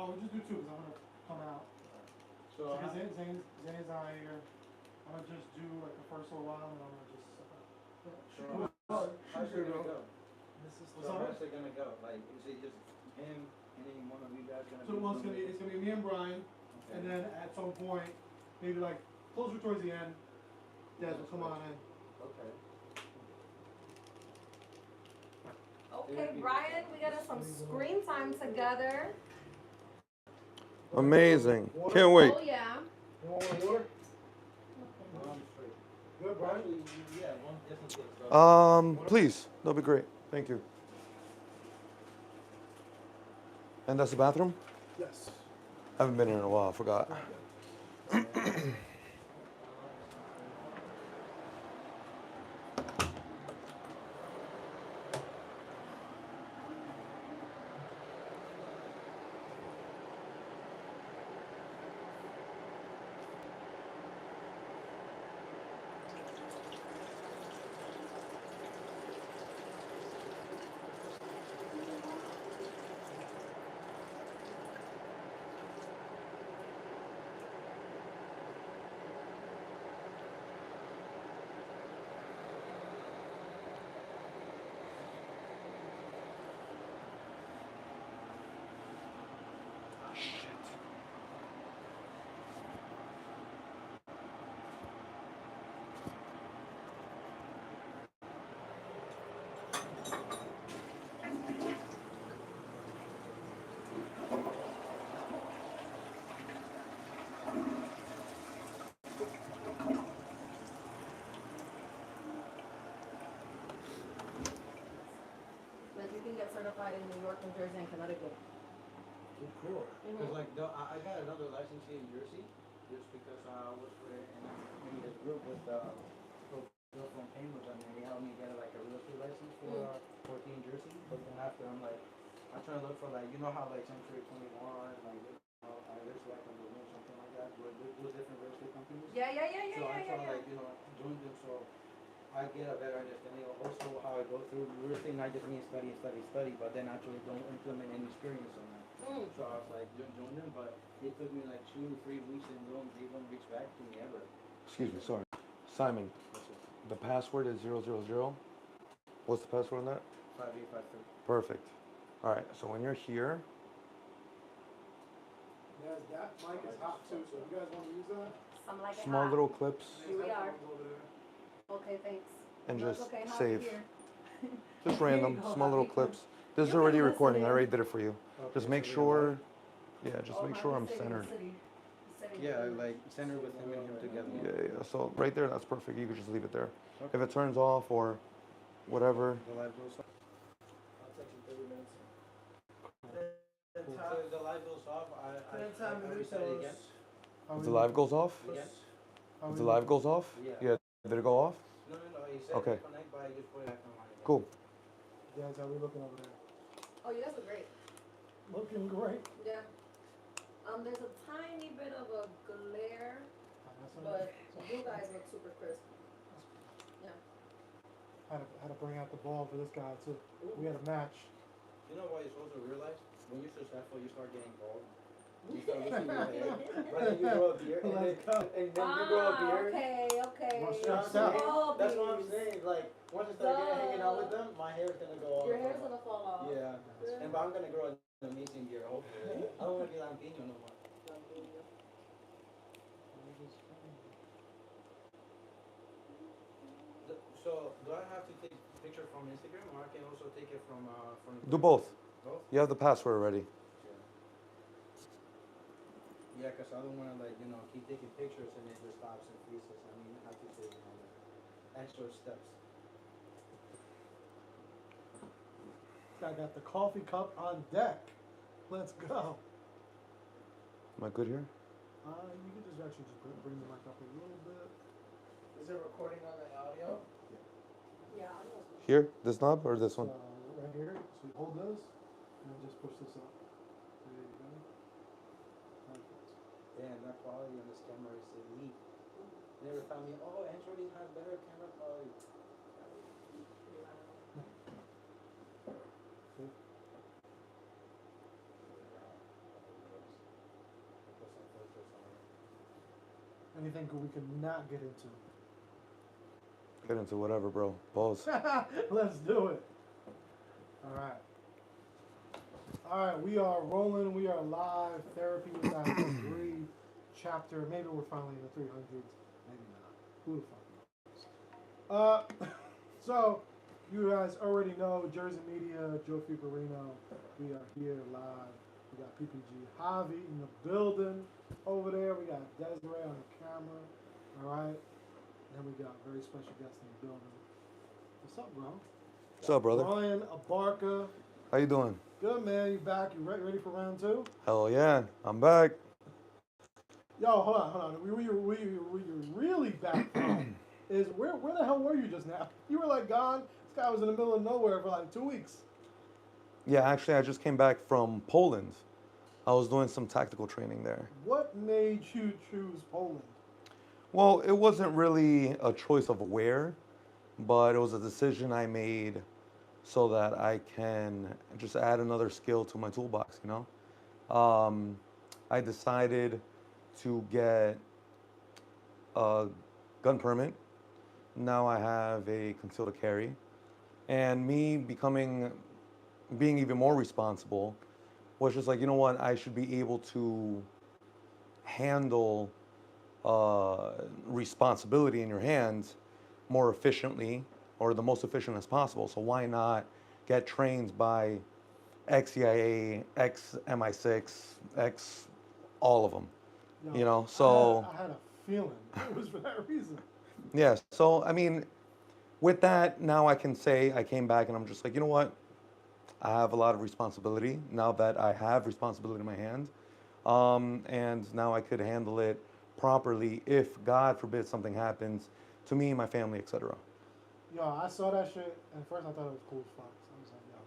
we'll just do two because I'm gonna come out. So Zane's out here. I'm gonna just do like the first little while and I'm gonna just. how's it gonna go? What's So up? how's it gonna go? Like, is it just him, any one of you guys gonna So be? well, it's gonna be me and Brian, Okay. and then at some point, maybe like closer towards the end, Dad will come on in. Okay. Okay, Brian, we got us some screen time together. Amazing. Can't wait. Oh yeah. You want one more? Straight. Good, Brian. Actually, yeah, one just in case. Please. That'll be great. Thank you. And that's the bathroom? Yes. Haven't been in a while. I forgot. Like you can get certified in New York, New Jersey, and Connecticut. Cool. Because like I got another license here in Jersey, just because I was with and I made a group with girl from Cambridge and they helped me get like a real estate license for here in Jersey. But then after I'm like I'm trying to look for like you know how like Century 21 like I there's like a or something like that where those different real estate companies. Yeah. So I'm trying to like join them so I get a better understanding of also how I go through real estate, not just me study, but then actually don't implement any experience on that. So I was like, join them, but it took me like 2-3 weeks and they won't reach back to me ever. Excuse me. Sorry. Simon, the password is 000. What's the password on that? 5853. Perfect. All right. So when you're here, Yes, that mic is hot too, so if you guys want to use that. Some like it small hot. little clips, Here we are. Over there. Okay, thanks. and No, it's just okay, hot save. here. Just Here you random, go, small little Javi. clips. This is You already can recording. I listen already in. did it for you. Just Okay, make so sure. Yeah, just Oh, make sure I'm Javi's saving the centered. city. He's saving Yeah, the city. like center with him and him together. Yeah. So right there, that's perfect. You could just leave it there. Okay. If it turns off or whatever. The live goes off. I'll take you 30 minutes. So if the live goes off, I reset it again. If the live goes off. Again? If the live goes off. Yeah. Did it go off? No. He said Okay. connect, but I just put it back on mine. Cool. Guys, how we looking over there? Oh, you guys look great. Looking great. Yeah. There's a tiny bit of a glare, but you guys look super crisp. Yeah. Had to bring out the ball for this guy too. We had a match. You know what you're supposed to realize? When you're successful, you start getting bald. You start losing your hair. But then you grow a beard, and then you grow a beard. Okay. Well, You know what I'm Stop. saying? That's what I'm saying. Like, once I start hanging out with them, my hair's gonna go all Your the hair's way. gonna fall off. Yeah. But I'm gonna grow an amazing beard, hopefully. I don't wanna be Lampiño no more. So, do I have to take a picture from Instagram, or I can also take it from Do both. Both? You have the password already. Yeah, because I don't want to, like, keep taking pictures and it just stops and freezes. I mean, I have to take extra steps. I got the coffee cup on deck. Let's go. Am I good here? You can just actually just bring the mic up a little bit. Is it recording on the audio? Yeah. Here? This knob or this one? Right here. So you hold this and just push this up. There you go. Perfect. Damn, that quality on this camera is elite. They never tell me, oh, Android has better camera quality. Anything we can not get into? Get into whatever, bro. Pause. Let's do it. All right. All right, we are rolling. We are live. Therapy is at 3 chapter. Maybe we're finally in the 300s. Maybe not. Who the fuck knows? So, you guys already know Jersey Media, Joe Fiorino. We are here live. We got PPG Javi in the building over there. We got Desiree on the camera. All right. And we got a very special guest in the building. What's up, bro? What's up, brother? Brian Abarca. How you doing? Good, man. You back? You ready for round 2? Hell yeah, I'm back. Yo, hold on. We were really back from is where the hell were you just now? You were like gone. This guy was in the middle of nowhere for like 2 weeks. Yeah, actually, I just came back from Poland. I was doing some tactical training there. What made you choose Poland? Well, it wasn't really a choice of where, but it was a decision I made so that I can just add another skill to my toolbox, you know? I decided to get a gun permit. Now I have a concealed carry. And me being even more responsible was just like, you know what, I should be able to handle responsibility in your hands more efficiently or the most efficient as possible. So why not get trained by ex-CIA, ex-MI6, all of them, Yo, you know? So I had a feeling it was for that reason. yeah, so I mean, with that, now I can say I came back and I'm just like, you know what? I have a lot of responsibility now that I have responsibility in my hand. And now I could handle it properly if, God forbid, something happens to me, my family, etc. Yo, I saw that shit, and first I thought it was cool as fuck. So I was like, yo,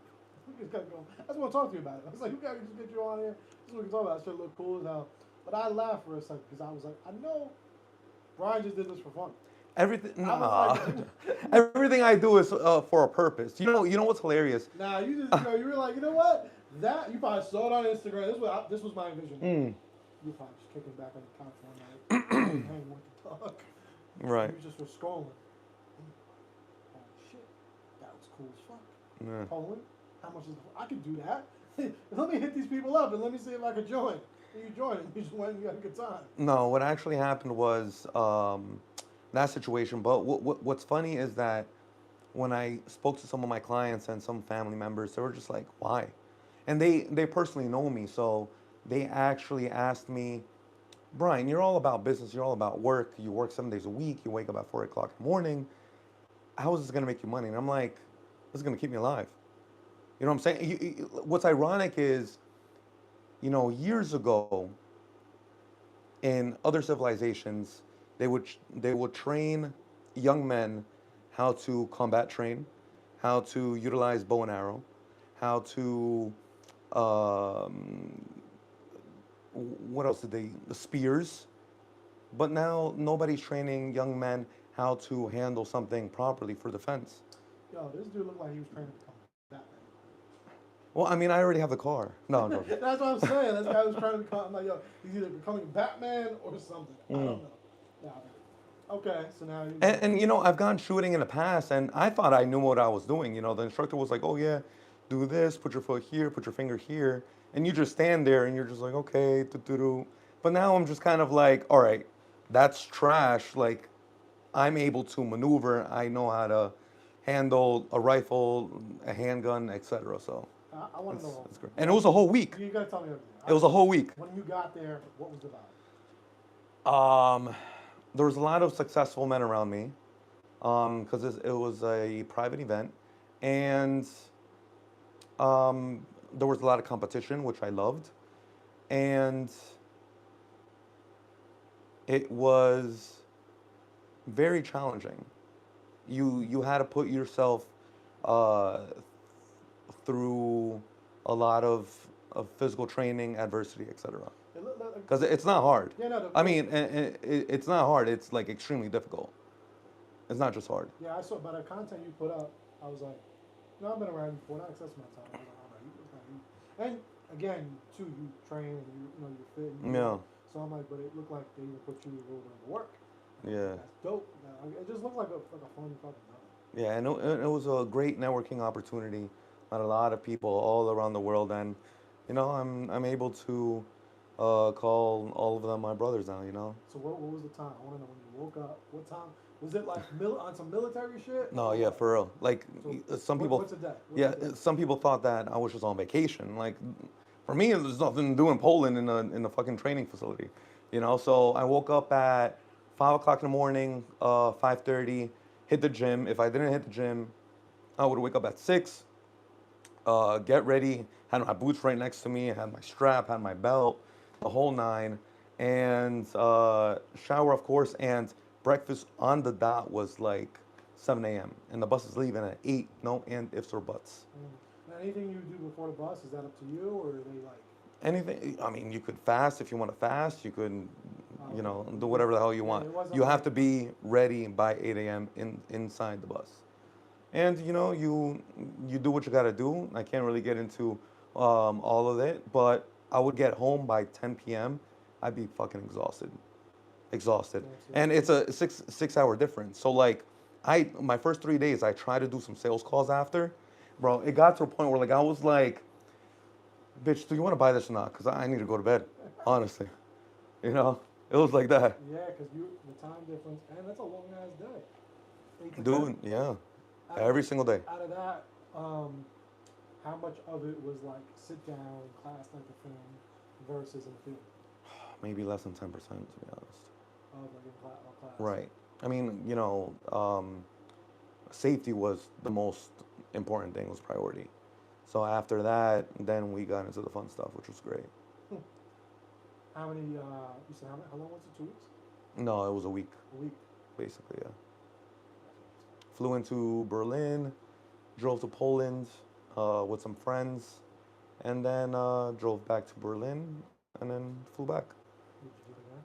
we just gotta go. I just want to talk to you about it. I was like, we gotta just get you on here. Just so we can talk about it. That shit look cool as hell. But I laughed for a second because I was like, I know Brian just did this for fun. Everything, I was nah. like, Everything I do is for a purpose. You know what's hilarious? nah, you just, you were like, you know what? That, you probably saw it on Instagram. This was my vision. You were probably just kicking back on the couch one night. Hey, want to talk. Right. You just were scrolling. Oh, shit. That was cool as fuck. Yeah. Poland? How much is I could do that. Let me hit these people up and let me see if I could join. And you joined and you just went and you had a good time. No, what actually happened was that situation. But what's funny is that when I spoke to some of my clients and some family members, they were just like, why? And they personally know me, so they actually asked me, Brian, you're all about business, you're all about work, you work 7 days a week, you wake up at 4 o'clock in the morning. How is this gonna make you money? And I'm like, this is gonna keep me alive. You know what I'm saying? What's ironic is, you know, years ago, in other civilizations, they would train young men how to combat train, how to utilize bow and arrow, how to what else did the spears. But now nobody's training young men how to handle something properly for defense. Yo, this dude looked like he was training to become Batman. Well, I mean, I already have the car. No, no. That's what I'm saying. This guy was trying to become, I'm like, yo, he's either becoming Batman or something. I don't know. Yeah. Okay, so now you And you know, I've gone shooting in the past, and I thought I knew what I was doing. You know, the instructor was like, "Oh yeah, do this. Put your foot here. Put your finger here." And you just stand there, and you're just like, "Okay, do." But now I'm just kind of like, "All right, that's trash. Like, I'm able to maneuver. I know how to handle a rifle, a handgun, etc." So I want to know. it's great. And it was a whole week. You gotta tell me everything. It was a whole week. When you got there, what was the vibe? There was a lot of successful men around me, because it was a private event, and there was a lot of competition, which I loved, and it was very challenging. You had to put yourself through a lot of physical training, adversity, etc. Because it's not hard. Yeah, no, I mean, it's not hard. It's like extremely difficult. It's not just hard. Yeah, I saw by the content you put up, I was like, no, I've been around you before, not access my time. I was like, all right, you. And again, too, you train and you know you're fit. And Yeah. So I'm like, but it looked like they even put you a little bit of work. Yeah. That's dope. It just looked like a fun fucking night. Yeah, and it was a great networking opportunity. Met a lot of people all around the world, and I'm able to call all of them my brothers now. So what was the time? I want to know when you woke up. What time was it? Like on some military shit? No, Or yeah, what? for real. Like So some people, what's a day? What's yeah, a day? some people thought that I was just on vacation. Like for me, there's nothing to do in Poland in a fucking training facility. So I woke up at 5 o'clock in the morning, 5:30, hit the gym. If I didn't hit the gym, I would wake up at 6, get ready, had my boots right next to me, had my strap, had my belt, the whole nine, and shower, of course, and breakfast on the dot was like 7 a.m. and the bus is leaving at 8. No and ifs or buts. Now, anything you do before the bus, is that up to you, or are they like? Anything. I mean, you could fast if you want to fast. You could, Okay. do whatever the hell you Yeah, want. it wasn't You have like- to be ready by 8 a.m. inside the bus. And you do what you gotta do. I can't really get into all of it, but I would get home by 10 p.m. I'd be fucking exhausted, and it's a six hour difference. So like, my first 3 days I tried to do some sales calls after, bro. It got to a point where like I was like, bitch, do you want to buy this or not? Because I need to go to bed, honestly. It was like that, Yeah, because the time difference, and that's a long ass day. 8 to 10. dude. Yeah, Out- every single day. Out of that, how much of it was like sit down class type of thing versus in the field? Maybe less than 10%, to be honest. Like in class. Right. I mean, safety was the most important thing, was priority. So after that, then we got into the fun stuff, which was great. How many? You said how long was it? 2 weeks? No, it was a week, A week. basically, yeah. Flew into Berlin, drove to Poland with some friends, and then drove back to Berlin, and then flew back. Did you do it again?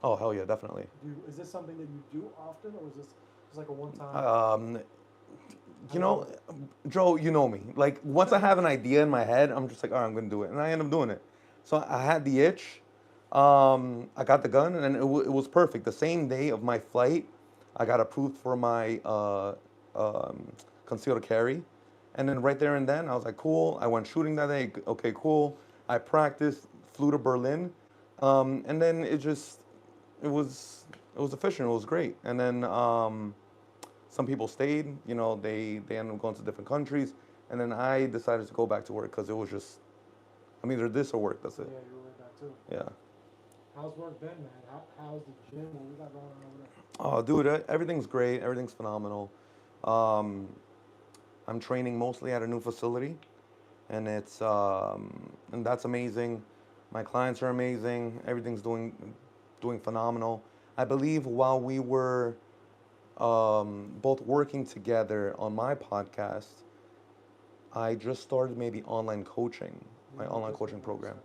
Oh, hell yeah, definitely. Is this something that you do often, or is this just like a one time? Joe, you know me. Like, once I have an idea in my head, I'm just like, all right, I'm going to do it. And I end up doing it. So I had the itch. I got the gun, and then it was perfect. The same day of my flight, I got approved for my concealed carry. And then right there and then, I was like, cool. I went shooting that day. Okay, cool. I practiced, flew to Berlin. And then it was efficient. It was great. And then some people stayed. They ended up going to different countries. And then I decided to go back to work because it was just, I'm either this or work. That's Yeah, it. you were right back too. Yeah. How's work been, man? How's the gym? What we got going on over there? Oh, dude, everything's great. Everything's phenomenal. I'm training mostly at a new facility, and and that's amazing. My clients are amazing. Everything's doing phenomenal. I believe while we were both working together on my podcast, I just started maybe online coaching, my online coaching program.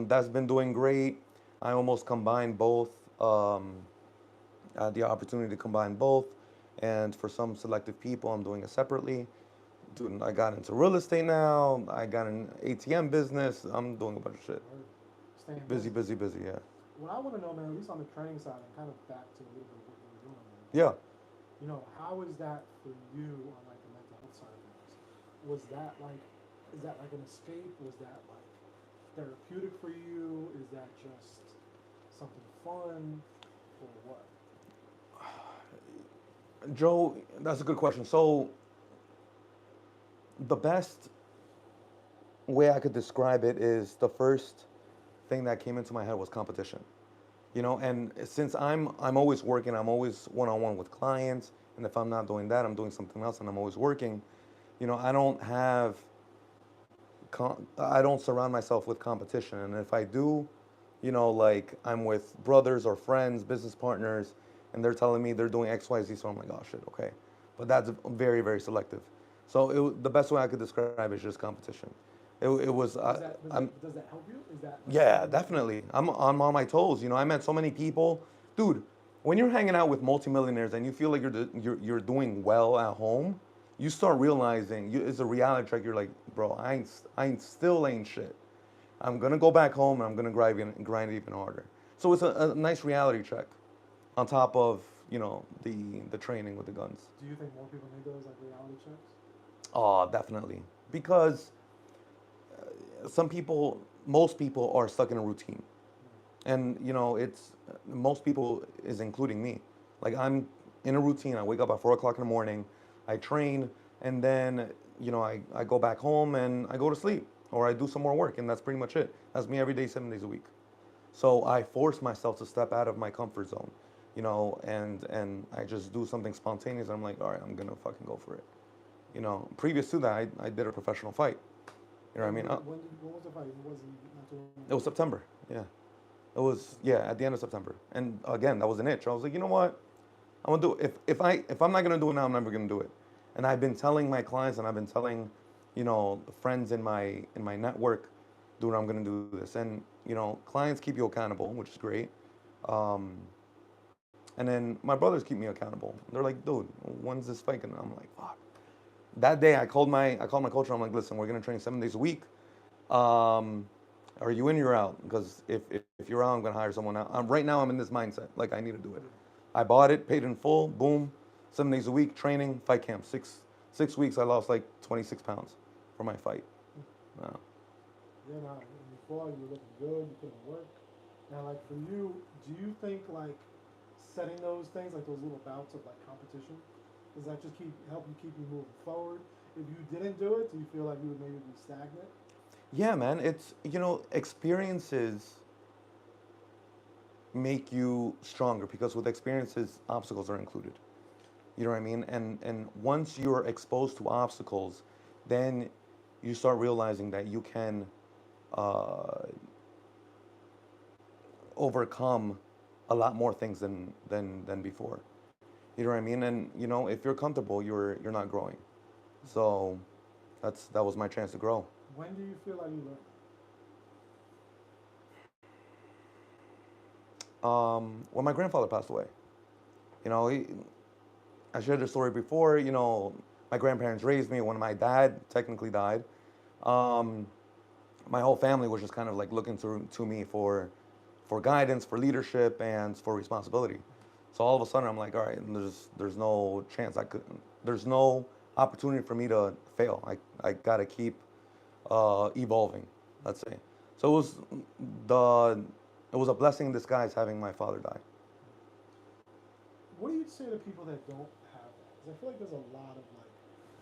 That's been doing great. I almost combined both. I had the opportunity to combine both, and for some selective people, I'm doing it separately. Dude, I got into real estate now. I got an ATM business. I'm doing a bunch of shit. Staying Busy, busy, busy. Yeah. What I want to know, man, at least on the training side, and kind of back to a little bit of what you were doing, man. Yeah. How is that for you on like the mental health side of things? Is that like an escape? Was that like therapeutic for you? Is that just something fun, or what? Joe, that's a good question. So, the best way I could describe it is the first thing that came into my head was competition. And since I'm always working, I'm always one-on-one with clients, and if I'm not doing that, I'm doing something else, and I'm always working. I don't surround myself with competition, and if I do, like I'm with brothers or friends, business partners, and they're telling me they're doing X, Y, Z, so I'm like, oh shit, okay, but that's very, very selective. So the best way I could describe it is just competition. It was. Does that help you? Is that like Yeah, definitely. I'm on my toes. I met so many people, dude. When you're hanging out with multimillionaires and you feel like you're doing well at home, you start realizing it's a reality check. You're like, bro, I ain't still ain't shit. I'm gonna go back home and I'm gonna grind even harder. So it's a nice reality check on top of, you know, the training with the guns. Do you think more people need those like reality checks? Oh, definitely. Because some people, most people are stuck in a routine. And, you know, it's most people is including me. Like I'm in a routine. I wake up at 4 o'clock in the morning, I train, and then, you know, I go back home and I go to sleep or I do some more work, and that's pretty much it. That's me every day, 7 days a week. So I force myself to step out of my comfort zone, you know, and I just do something spontaneous. I'm like, all right, I'm gonna fucking go for it. You know, previous to that, I did a professional fight. You know what I mean? When was the fight? It wasn't not too long It was ago. September. Yeah, it was, yeah, at the end of September. And again, that was an itch. I was like, you know what? I'm gonna do it. If I'm not gonna do it now, I'm never gonna do it. And I've been telling my clients, and I've been telling, you know, friends in my network, dude, I'm gonna do this. And you know, clients keep you accountable, which is great. Um, and then my brothers keep me accountable. They're like, dude, when's this fight gonna? I'm like, fuck. That day, I called my coach. I'm like, listen, we're gonna train 7 days a week. Um, are you in? You're out. Because if you're out, I'm gonna hire someone out. Right now, I'm in this mindset. Like I need to do it. Yeah. I bought it, paid in full. Boom, 7 days a week training, fight camp. Six weeks, I lost like 26 pounds for my fight. No. Yeah, nah, and before you were looking good, you put in work. Now, like for you, do you think like setting those things, like those little bouts of like competition, does that just keep help you keep you moving forward? If you didn't do it, do you feel like you would maybe be stagnant? Yeah, man. It's, you know, experiences make you stronger because with experiences, obstacles are included. You know what I mean? And once you're exposed to obstacles, then you start realizing that you can uh, overcome a lot more things than before. You know what I mean? And you know, if you're comfortable, you're not growing. So that was my chance to grow. When do you feel like you learn? When my grandfather passed away, you know, I shared the story before. You know, my grandparents raised me. When my dad technically died, um, my whole family was just kind of like looking to me for guidance, for leadership, and for responsibility. So all of a sudden, I'm like, all right, there's no chance I could, there's no opportunity for me to fail. I gotta keep evolving. Let's say. So the it was a blessing in disguise having my father die. What do you say to people that don't have that? Because I feel like there's a lot of like,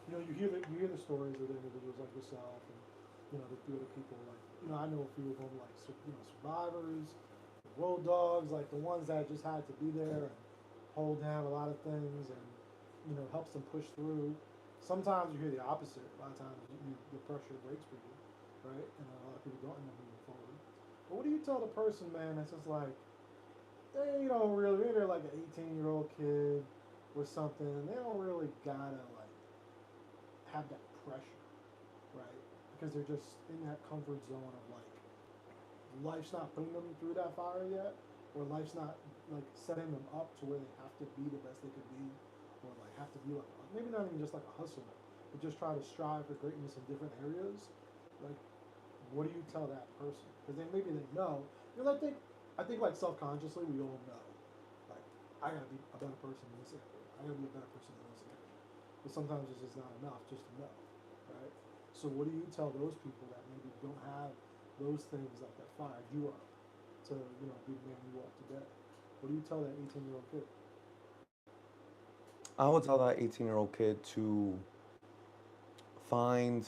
you hear the stories of individuals like yourself, and the few other people like, I know a few of them like, survivors, road dogs, like the ones that just had to be there and hold down a lot of things, and helps them push through. Sometimes you hear the opposite. A lot of times the pressure breaks for you, right? And a lot of people don't end up moving forward. But what do you tell the person, man, that's just like, they don't really, maybe they're like an 18-year-old kid or something, and they don't really gotta like have that pressure, right? Because they're just in that comfort zone of like, life's not putting them through that fire yet, or life's not like setting them up to where they have to be the best they could be, or like have to be like, maybe not even just like a hustler, but just try to strive for greatness in different areas. Like, what do you tell that person? Because then maybe they know. I think like self-consciously we all know, like, I gotta be a better person in this area. I gotta be a better person in this area. But sometimes it's just not enough just to know, right? So what do you tell those people that maybe don't have those things like that fired you up to be the man you are today? What do you tell that 18-year-old kid? I would tell that 18-year-old kid to find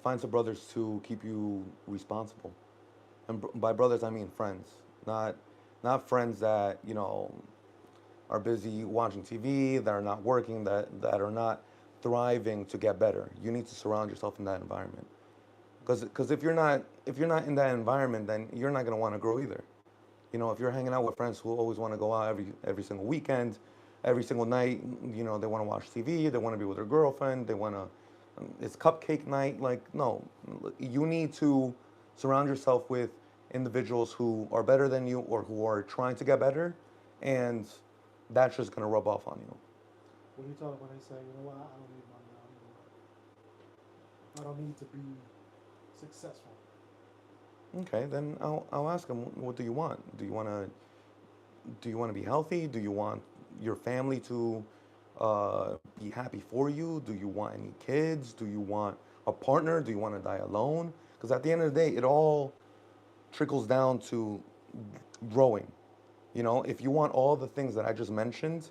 find some brothers to keep you responsible. And by brothers, I mean friends, not not friends that are busy watching TV, that are not working, that are not thriving to get better. You need to surround yourself in that environment. Because if you're not in that environment, then you're not gonna want to grow either. You know, if you're hanging out with friends who always want to go out every single weekend, every single night, they want to watch TV, they want to be with their girlfriend, they want to, it's cupcake night. Like, no, you need to surround yourself with individuals who are better than you or who are trying to get better, and that's just gonna rub off on you. What do you tell them when they say, you know what, I don't need money, I don't need work, I don't need to be successful? Okay, then I'll ask them, what do you want? Do you want to be healthy? Do you want your family to be happy for you? Do you want any kids? Do you want a partner? Do you want to die alone? Because at the end of the day, it all trickles down to growing. You know, if you want all the things that I just mentioned,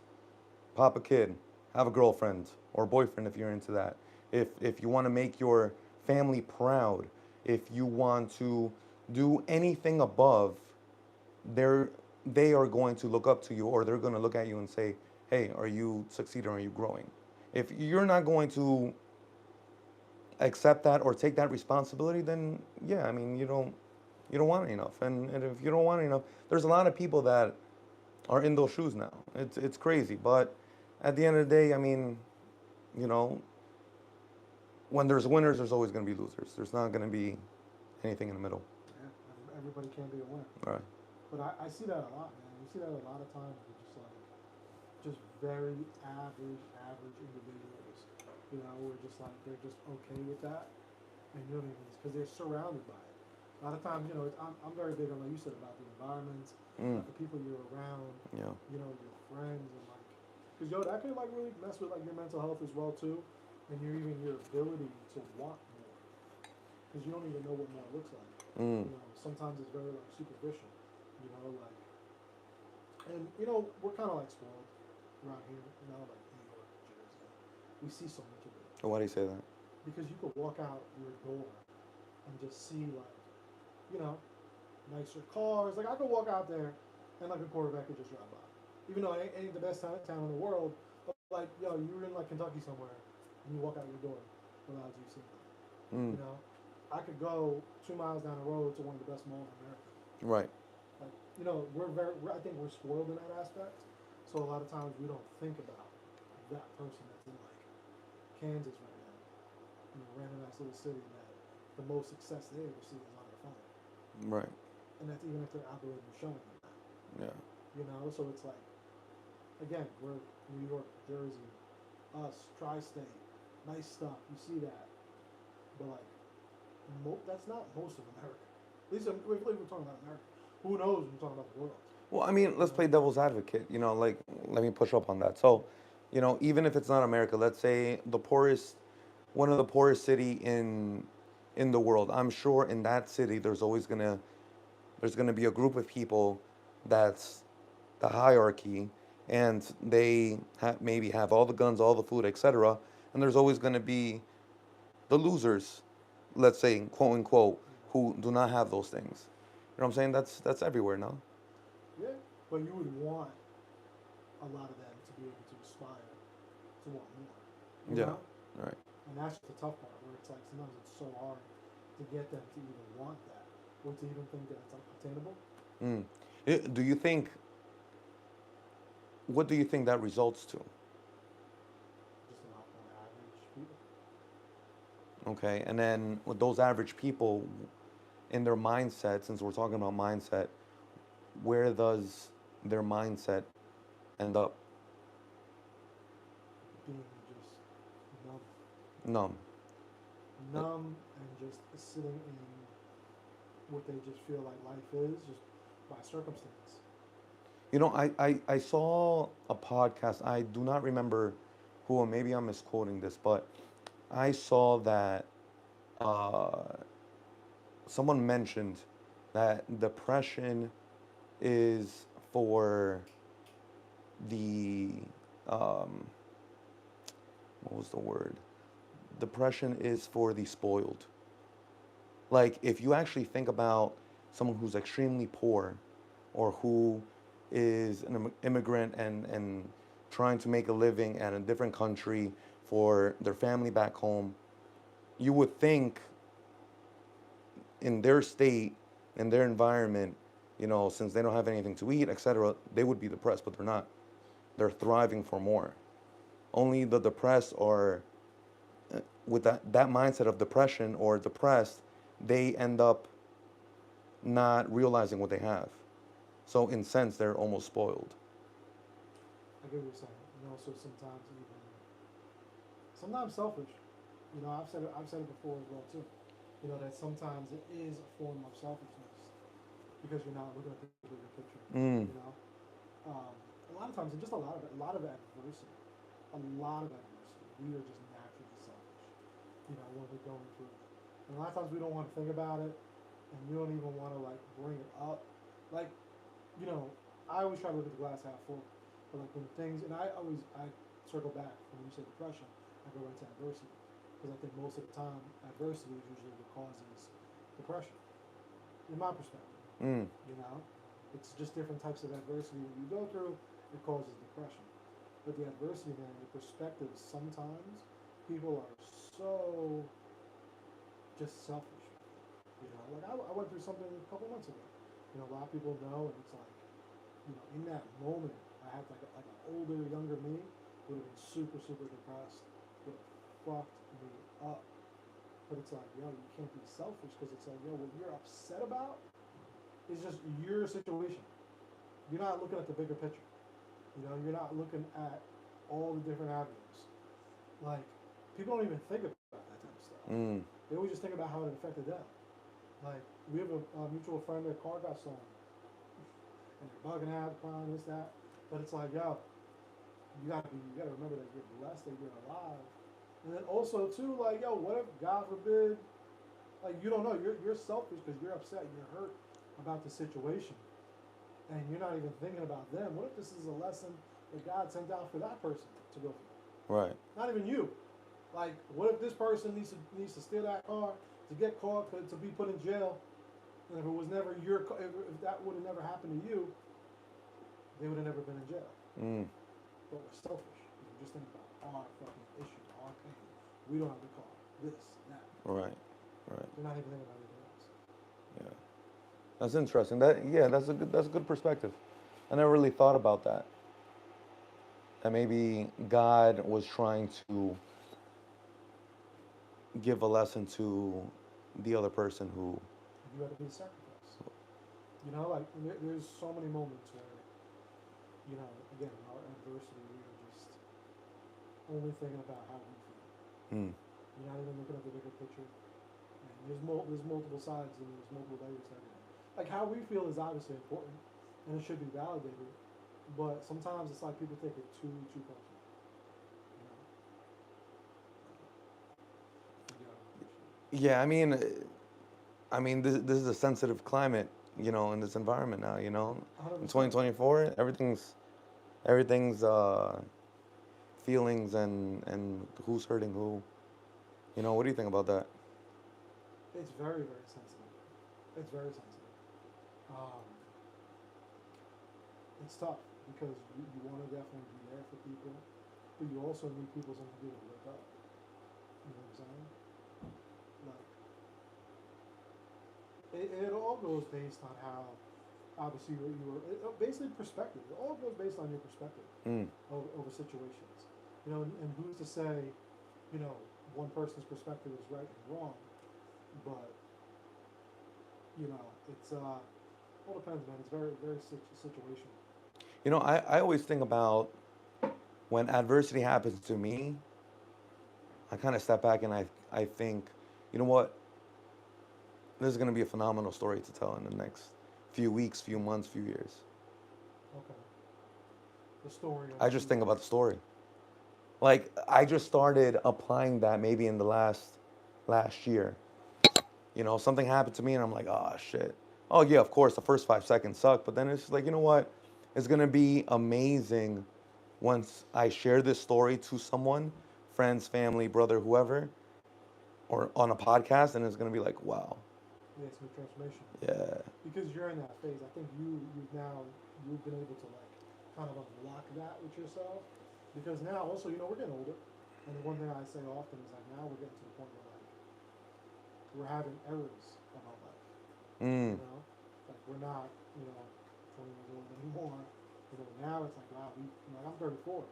pop a kid, have a girlfriend or boyfriend if you're into that. If you want to make your family proud, if you want to do anything above, they're they are going to look up to you, or they're going to look at you and say, "Hey, are you succeeding? Are you growing?" If you're not going to accept that or take that responsibility, then yeah, I mean, you don't want enough. And if you don't want enough, there's a lot of people that are in those shoes now. It's crazy, but at the end of the day, I mean, you know, when there's winners, there's always going to be losers. There's not going to be anything in the middle. Yeah, everybody can't be a winner. All right. But I see that a lot, man. You see that a lot of times with just very average individuals. You know, who are just like, they're just okay with that. And you don't even, because they're surrounded by it. A lot of times, I'm very big on, like you said, about the environment, Mm. about the people you're around, Yeah. your friends, and like, because that can like really mess with like your mental health as well too, and your ability to want more, because you don't even know what more looks like. Mm. Sometimes it's very like superficial, like, and we're kind of like spoiled around here, like New York, Jersey. We see so much of it Why do you say that? because you could walk out your door and just see like, you know, nicer cars. Like I could walk out there and like a quarterback could just drive by, even though it ain't the best town in the world. But like, you're in like Kentucky somewhere, and you walk out your door without you seeing that. Mm. I could go 2 miles down the road to one of the best malls in America. Right. Like, I think we're spoiled in that aspect. So a lot of times we don't think about that person that's in like Kansas right now, random ass little city that the most success they ever see is on their phone, Right. and that's even if their algorithm is showing them that. Yeah. So it's like, again, we're New York, Jersey, us, tri-state, nice stuff. You see that, but like, that's not most of America. At least if we're talking about America. Who knows when we're talking about the world? Well, I mean, let's play devil's advocate. Like, let me push up on that. So, even if it's not America, let's say one of the poorest city in the world. I'm sure in that city, there's gonna be a group of people that's the hierarchy, and they maybe have all the guns, all the food, etc. And there's always gonna be the losers, let's say, quote unquote, who do not have those things. You know what I'm saying? That's everywhere now. Yeah, but you would want a lot of them to be able to aspire to want more. You Yeah. know? All right. And that's the tough part, where it's like sometimes it's so hard to get them to even want that, or to even think that it's like attainable. Mm. Do you think? What do you think that results to? Just a lot more average people. Okay, and then with those average people, in their mindset, since we're talking about mindset, where does their mindset end up? Being just numb. Numb. Numb and just sitting in what they just feel like life is, just by circumstance. I saw a podcast. I do not remember who, or maybe I'm misquoting this, but I saw that uh, someone mentioned that depression is for the um, what was the word? Depression is for the spoiled. Like, if you actually think about someone who's extremely poor, or who is an immigrant and trying to make a living at a different country for their family back home, you would think in their state, in their environment, since they don't have anything to eat, etc., they would be depressed, but they're not. They're thriving for more. Only the depressed are with that mindset of depression or depressed, they end up not realizing what they have. So in sense, they're almost spoiled. I get what you're saying. And also sometimes selfish. I've said it before as well too. You know, that sometimes it is a form of selfishness because you're not looking at the bigger picture. Mm. You know, um, a lot of times, and just a lot of adversity, we are just naturally selfish. You know, when we're going through it, and a lot of times we don't want to think about it, and we don't even want to like bring it up. Like, you know, I always try to look at the glass half full, but like when things, and I circle back when you say depression, I go right to adversity because I think most of the time adversity is usually what causes depression, in my perspective. Mm. You know, it's just different types of adversity that you go through. It causes depression, but the adversity, man, the perspective. Sometimes people are so just selfish. You know, like I went through something a couple months ago. You know, a lot of people know, and it's like, you know, in that moment, I had like an older, younger me would have been super, super depressed. Would have fucked me up. But it's like, yo, you can't be selfish because it's like, yo, what you're upset about is just your situation. You're not looking at the bigger picture. You know, you're not looking at all the different avenues. Like, people don't even think about that type of stuff. Mm. They always just think about how it affected them. Like, we have a mutual friend, their car got stolen. And they're bugging out, crying, this, that. But it's like, yo, you gotta remember that you're blessed that you're alive. And then also too, like, yo, what if God forbid, like, you don't know, you're selfish because you're upset, you're hurt about the situation, and you're not even thinking about them. What if this is a lesson that God sent out for that person to go through? Right. Not even you. Like, what if this person needs to steal that car to get caught to be put in jail? And if it was never if that would have never happened to you, they would have never been in jail. Mm. But we're selfish. We're just thinking about our fucking issues, our pain. We don't have the car. This, that. Right. Right. We're not even thinking about anything else. Yeah. That's interesting. That's a good perspective. I never really thought about that. That maybe God was trying to give a lesson to the other person who. You have to be a sacrifice. You know, like there's so many moments where, you know, again, in our adversity, we are just only thinking about how we feel. Mm. You're not even looking at the bigger picture. And there's multiple sides and there's multiple layers to everything. Like how we feel is obviously important and it should be validated, but sometimes it's like people take it too personal. You know? Yeah. I mean, this is a sensitive climate, in this environment now. In 100%. 2024, everything's feelings and who's hurting who. What do you think about that? It's very, very sensitive. It's very sensitive. Um, it's tough because you want to definitely be there for people, but you also need people's energy to wake up. You know what I'm saying? Like, it all goes based on how, obviously, basically perspective. It all goes based on your perspective Mm. over situations. And who's to say, one person's perspective is right and wrong, but, it's, all depends, man. It's very, very situational. I always think about when adversity happens to me, I kind of step back and I think, you know what? This is going to be a phenomenal story to tell in the next few weeks, few months, few years. Okay. The story. I just think about the story. Like, I just started applying that maybe in the last year. Something happened to me and I'm like, oh, shit. Oh, yeah, of course, the first 5 seconds suck. But then it's just like, you know what? It's going to be amazing once I share this story to someone, friends, family, brother, whoever, or on a podcast, and it's going to be like, wow. Yeah, it's a transformation. Yeah. Because you're in that phase. I think you've been able to like kind of unlock that with yourself. Because now also, we're getting older. And the one thing I say often is like now we're getting to the point where like we're having errors of our life. Mm. Like we're not, 20 years old anymore. Now it's like, wow, I'm 34.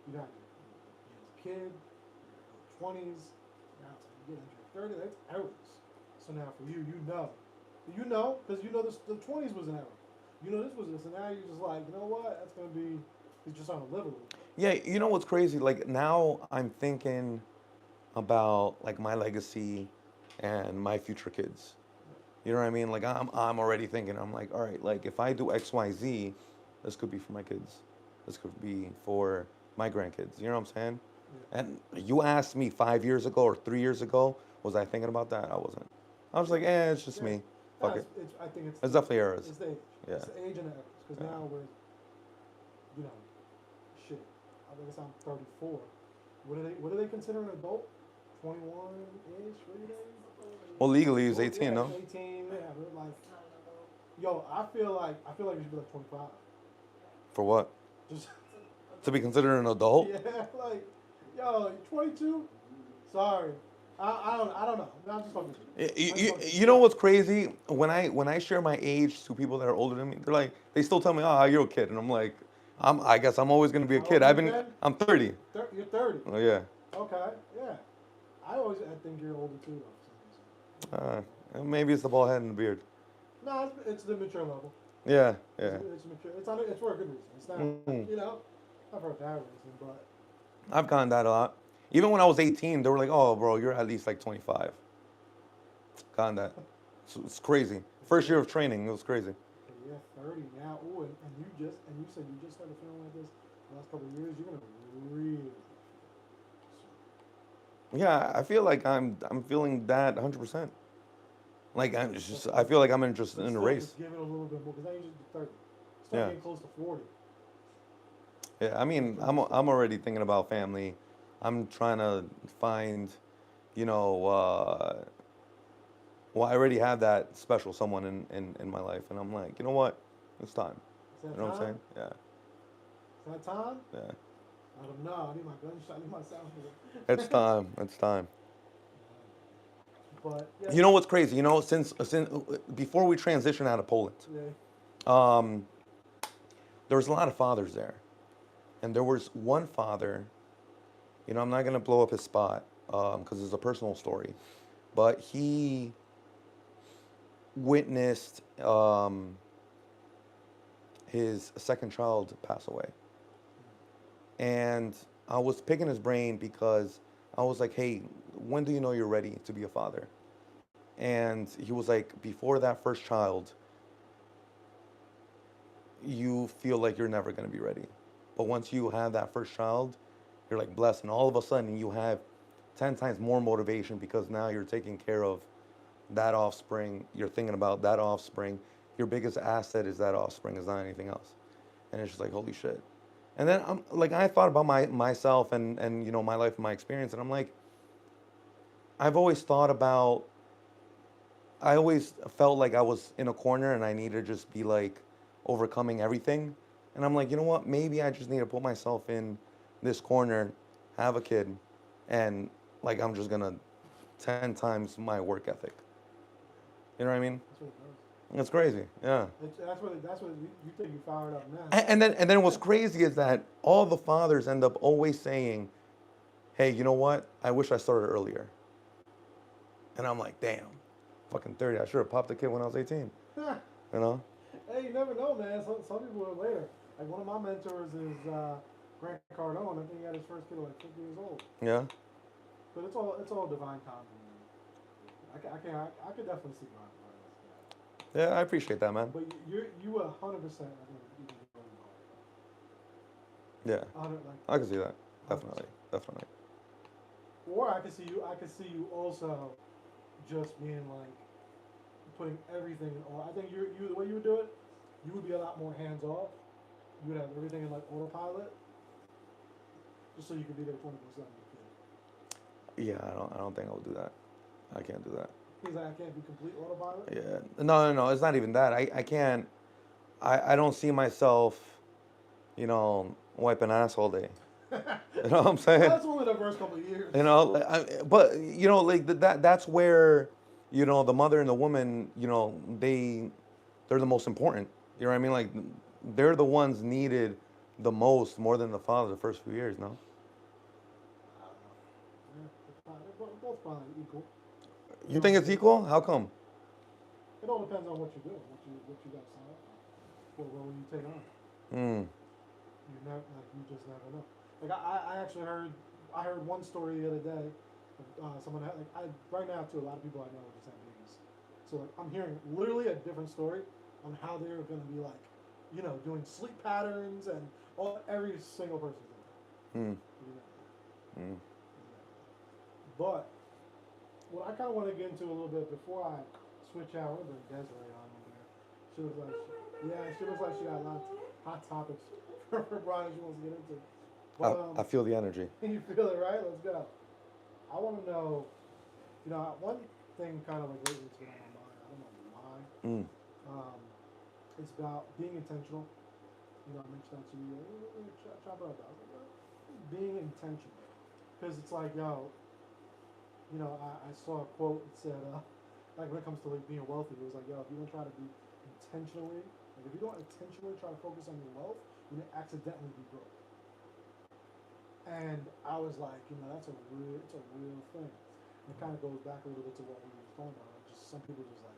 You got you as a kid, your 20s, now it's like you get into your 30s, that's errors. So now for you, because this, the 20s was an error. This was this, and now you're just like, you know what, that's going to be, it's just unlivable. Yeah, what's crazy? Like, now I'm thinking about, like, my legacy and my future kids. You know what I mean? Like I'm already thinking. I'm like, all right, like if I do X, Y, Z, this could be for my kids. This could be for my grandkids. You know what I'm saying? Yeah. And you asked me 5 years ago or 3 years ago, was I thinking about that? I wasn't. I was like, it's just Yeah. me. No, Fuck it. I think it's It's definitely errors. It's the age. Yeah. It's the age and the errors. Because Yeah. now we're, you know, shit. I guess I'm 34. What do they consider an adult? 21 ish, really? Well, legally he's Well, 18, yeah, no? 18. Yeah, but like, yo, I feel like you should be like 25. For what? Just To be considered an adult? yeah, like, yo, you're 22. Sorry, I don't know. I'm just fucking. You know what's crazy? When I share my age to people that are older than me, they still tell me, "Oh, you're a kid," and I'm like, I guess I'm always gonna be a How kid. old are you then? I'm 30. You're 30. Oh yeah. Okay, yeah. I think you're older too, though. For some reason. Maybe it's the bald head and the beard. No, it's the mature level. Yeah, yeah. It's mature. It's for a good reason. It's not, Mhm. not for a bad reason, but I've gotten that a lot. Even when I was 18, they were like, "Oh, bro, you're at least like 25." Gotten that. It's crazy. First year of training, it was crazy. yeah, 30 now. Ooh, and you said you just started feeling like this the last couple of years. You're gonna be really. Yeah, I feel like I'm feeling that 100%. Like I feel like I'm in just in a race. Just give it a little bit more because now you're just 30. Start Yeah. getting close to 40. Yeah, I mean, I'm already thinking about family. I'm trying to find, you know, well, I already have that special someone in my life, and I'm like, you know what? It's time. Is that You know what I'm time? saying? Is that time? Yeah, yeah. I don't know. I need my gunshot. I need my sound. It's time. It's time. But yeah. You know what's crazy? You know, since before we transition out of Poland, Yeah. um, there was a lot of fathers there, and there was one father. You know, I'm not gonna blow up his spot because it's a personal story, but he witnessed his second child pass away, and I was picking his brain because I was like, "Hey, when do you know you're ready to be a father?" And he was like, "Before that first child, you feel like you're never gonna be ready, but once you have that first child, you're like blessed, and all of a sudden you have 10 times more motivation because now you're taking care of that offspring. You're thinking about that offspring. Your biggest asset is that offspring, is not anything else." And it's just like, holy shit. And then I'm like, I thought about myself and you know my life and my experience, and I'm like, I've always thought about. I always felt like I was in a corner and I needed to just be like overcoming everything. And I'm like, you know what? Maybe I just need to put myself in this corner, have a kid, and like I'm just gonna 10 times my work ethic. You know what I mean? That's what it does. It's crazy. Yeah. That's what you think you fired up now. And then what's crazy is that all the fathers end up always saying, "Hey, you know what? I wish I started earlier." And I'm like, damn, fucking 30. I should have popped the kid when I was 18. You know? Hey, you never know, man. Some people are later. Like one of my mentors is Grant Cardone. I think he had his first kid at like 50 years old. Yeah. But it's all divine timing, man. I could definitely see why. Yeah, I appreciate that, man. But you 100%. I think you can go Yeah. 100 like. I can see that. Definitely. Definitely. Or I could see you also just being like putting everything on. I think you the way you would do it, you would be a lot more hands off. You would have everything in like autopilot, just so you could be there 24/7. Yeah, I don't think I'll do that. I can't do that. He's like, I can't be complete autopilot. Yeah. No. It's not even that. I can't. I don't see myself, you know, wiping ass all day. You know what I'm saying? That's only the first couple of years. You know, but you know, like that's where, you know, the mother and the woman, you know, they're the most important. You know what I mean? Like they're the ones needed the most, more than the father the first few years. No. I don't know. Yeah, they're both probably equal. You think it's equal? How come? It all depends on what you do, what you got to sign up for, what role you take on. Hmm. You just never know. Like I actually heard one story the other day Someone had, like right now too. A lot of people I know just have babies, so like I'm hearing literally a different story on how they're going to be like, doing sleep patterns and every single person's different. Mm. You know. Mm. But what I kind of want to get into a little bit before I switch out, we're going to bring Desiree on over there. She looks like, she looks like she got a lot of hot topics for Brian she wants to get into. But I feel the energy. you feel it, right? Let's go. I want to know, one thing kind of like lately it's been on my mind. I don't know why. Mm. It's about being intentional. I mentioned that to you. Chop it up. I was like, being intentional. Because it's like, I saw a quote that said, like when it comes to like being wealthy, it was like, if you don't try to be intentionally, like if you don't intentionally try to focus on your wealth, you may accidentally be broke. And I was like, it's a real thing. And it kind of goes back a little bit to what we were talking about. Like just some people just like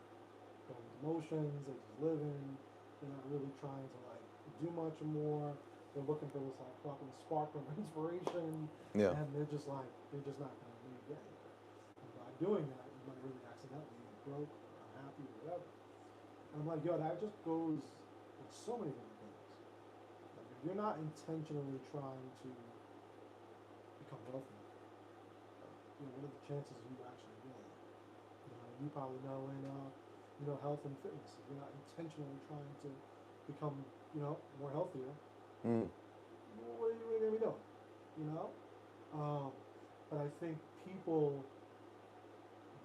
going with emotions, they're just living, they're not really trying to like do much more. They're looking for this like fucking spark of inspiration, Yeah. and they're just not gonna really get anywhere. And by doing that, you might really accidentally be broke, or unhappy, or whatever. And I'm like, that just goes with so many different things. Like if you're not intentionally trying to become wealthy, what are the chances of you actually doing it? You probably know in health and fitness, if you're not intentionally trying to become more healthier, Mm. what are you really gonna be doing? But I think people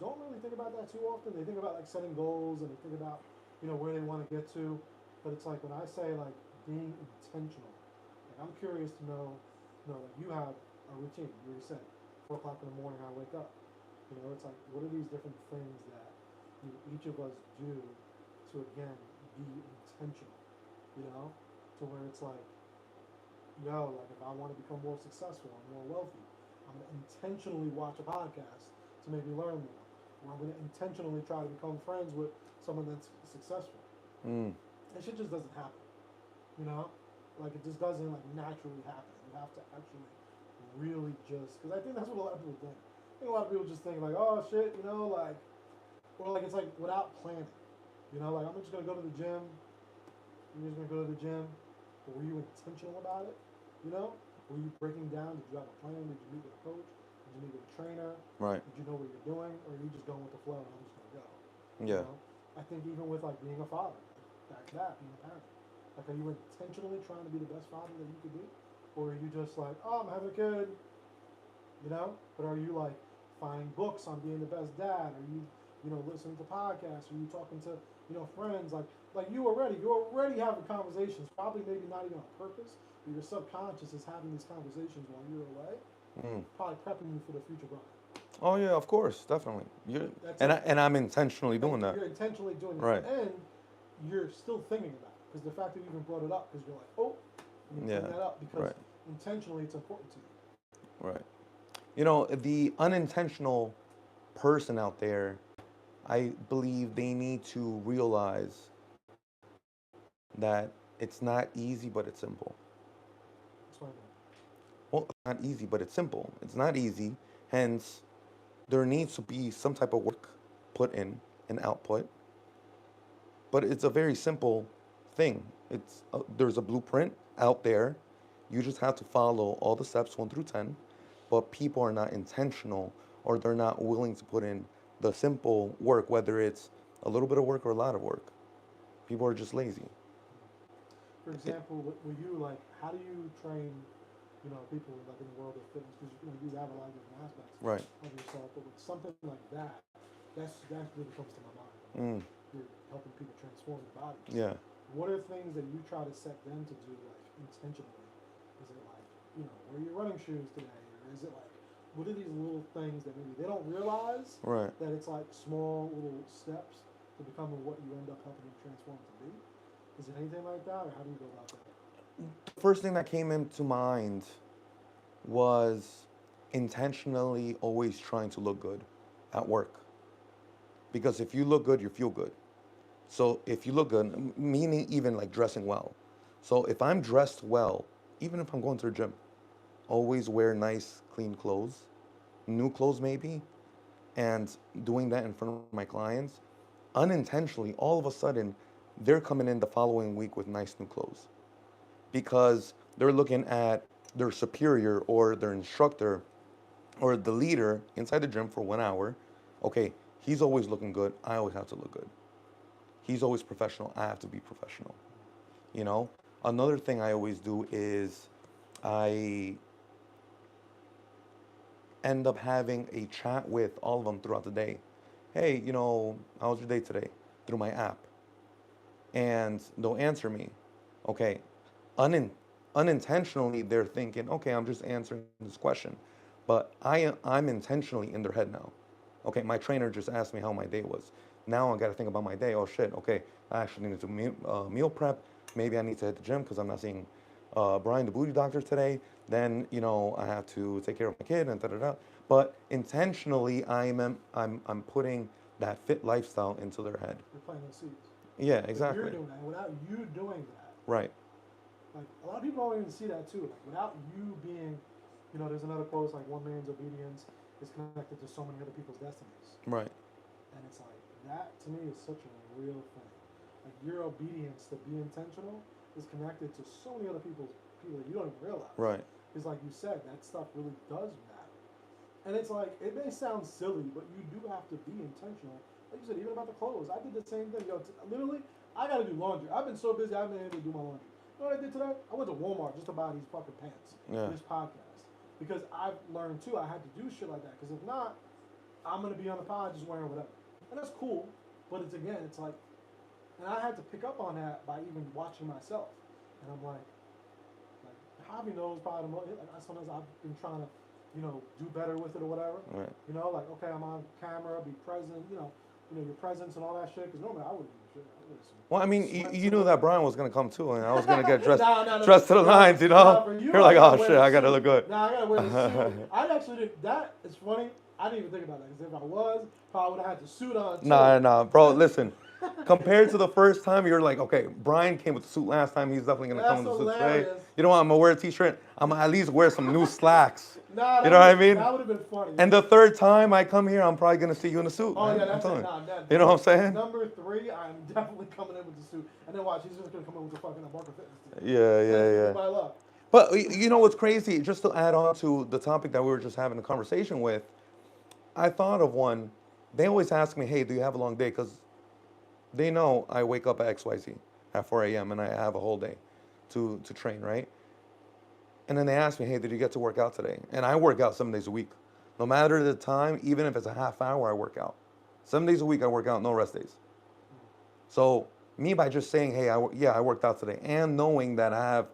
don't really think about that too often. They think about like setting goals and they think about where they want to get to. But it's like when I say like being intentional, like I'm curious to know, like you have a routine. You already said 4 o'clock in the morning I wake up. It's like what are these different things that each of us do to again be intentional. To where it's like, like if I want to become more successful and more wealthy, I'm gonna intentionally watch a podcast to maybe learn more. Or I'm gonna intentionally try to become friends with someone that's successful. Mm. That shit just doesn't happen. Like it just doesn't like naturally happen. You have to actually really just because I think that's what a lot of people think. I think a lot of people just think like, oh shit, like, or like it's like without planning. Like I'm just gonna go to the gym. You're just gonna go to the gym. But were you intentional about it? Were you breaking down? Did you have a plan? Did you meet with a coach? Did you meet with a trainer? Right. Did you know what you're doing? Or are you just going with the flow and I'm just gonna go? Yeah. I think even with like being a father, like back to that, being a parent. Like are you intentionally trying to be the best father that you could be? Or are you just like, oh I'm having a kid, But are you like finding books on being the best dad? Are you, listening to podcasts? Are you talking to, friends? Like you're already having conversations, probably maybe not even on purpose, but your subconscious is having these conversations while you're away, probably prepping you for the future Brian. Oh yeah, of course, definitely. And I'm intentionally doing that. You're intentionally doing it, Right. and you're still thinking about it because the fact that you even brought it up because you're like, oh, you bring that up because intentionally it's important to you. Right. The unintentional person out there, I believe they need to realize that it's not easy, but it's simple. Explain Well, it's not easy, but it's simple. It's not easy, hence, there needs to be some type of work put in and output. But it's a very simple thing. There's a blueprint out there. You just have to follow all the steps 1 through 10. But people are not intentional, or they're not willing to put in the simple work, whether it's a little bit of work or a lot of work. People are just lazy. For example, with you, like, how do you train, people like in the world of fitness? Because you have a lot of different aspects Right. of yourself, but with something like that, that really comes to my mind. Mm. You're helping people transform their bodies. Yeah. What are things that you try to set them to do, like intentionally? Is it like, wear your running shoes today, or is it like, what are these little things that maybe they don't realize Right. that it's like small little steps to becoming what you end up helping them transform to be? Is it anything like that, or how do you go about that? The first thing that came into mind was intentionally always trying to look good at work. Because if you look good, you feel good. So if you look good, meaning even like dressing well. So if I'm dressed well, even if I'm going to the gym, always wear nice, clean clothes. new clothes maybe, and doing that in front of my clients, unintentionally, all of a sudden, they're coming in the following week with nice new clothes because they're looking at their superior or their instructor or the leader inside the gym for 1 hour. Okay, he's always looking good. I always have to look good. He's always professional. I have to be professional. You know, another thing I always do is I end up having a chat with all of them throughout the day. Hey, how was your day today? Through my app. And they'll answer me. Okay, unin- unintentionally, they're thinking, okay, I'm just answering this question. But I'm intentionally in their head now. Okay, my trainer just asked me how my day was. Now I got to think about my day. Oh shit, okay, I actually need to do meal prep. Maybe I need to hit the gym because I'm not seeing Brian, the booty doctor, today. Then I have to take care of my kid and da da da. But intentionally, I'm putting that fit lifestyle into their head. You're planting those seeds. Yeah, But exactly. you're doing that. Without you doing that, Right. like a lot of people don't even see that too. Like without you being, there's another quote it's like one man's obedience is connected to so many other people's destinies. Right. And it's like that to me is such a real thing. Like your obedience to be intentional is connected to so many other people that you don't even realize. Right. Because like you said, that stuff really does matter. And it's like it may sound silly, but you do have to be intentional. Like you said, even about the clothes, I did the same thing. Literally, I gotta do laundry. I've been so busy, I haven't been able to do my laundry. You know what I did today? I went to Walmart just to buy these fucking pants Yeah. for this podcast because I've learned too. I had to do shit like that because if not, I'm gonna be on the pod just wearing whatever, and that's cool. But it's like, and I had to pick up on that by even watching myself, and I'm like Javi knows probably the most. Like, sometimes I've been trying to, do better with it or whatever. Right. Like okay, I'm on camera, be present. Your presence and all that shit. Because normally I wouldn't do shit. I would've Well, I mean, you knew that Brian was gonna come too, and I was gonna get dressed, No, dressed to the nines, you know. for you, You're like, I gotta oh wear shit, the I gotta suit. look good. Nah, I gotta wear the suit. I actually did. That is funny. I didn't even think about that because if I was, probably would have had the suit on too. Nah, bro. Listen, compared to the first time, you're like, okay, Brian came with the suit last time. He's definitely gonna come with the suit today. hilarious. You know what? I'm gonna wear a t-shirt. I'm gonna at least wear some new slacks. Nah, You know what I mean? That would have been funny. And the third time I come here, I'm probably gonna see you in a suit. Oh man. yeah, I'm that's telling it. you. Nah, You know what I'm saying? Number 3, I'm definitely coming in with the suit, and then watch, he's just gonna come in with the fucking Abarca fitness. Yeah. My luck. But you know what's crazy? Just to add on to the topic that we were just having a conversation with, I thought of one. They always ask me, hey, do you have a long day? Because they know I wake up at XYZ at 4 a.m. and I have a whole day to train, right? And then they ask me, hey, did you get to work out today? And I work out 7 days a week. No matter the time, even if it's a half hour, I work out. 7 days a week, I work out, no rest days. So me by just saying, hey, I worked out today, and knowing that I have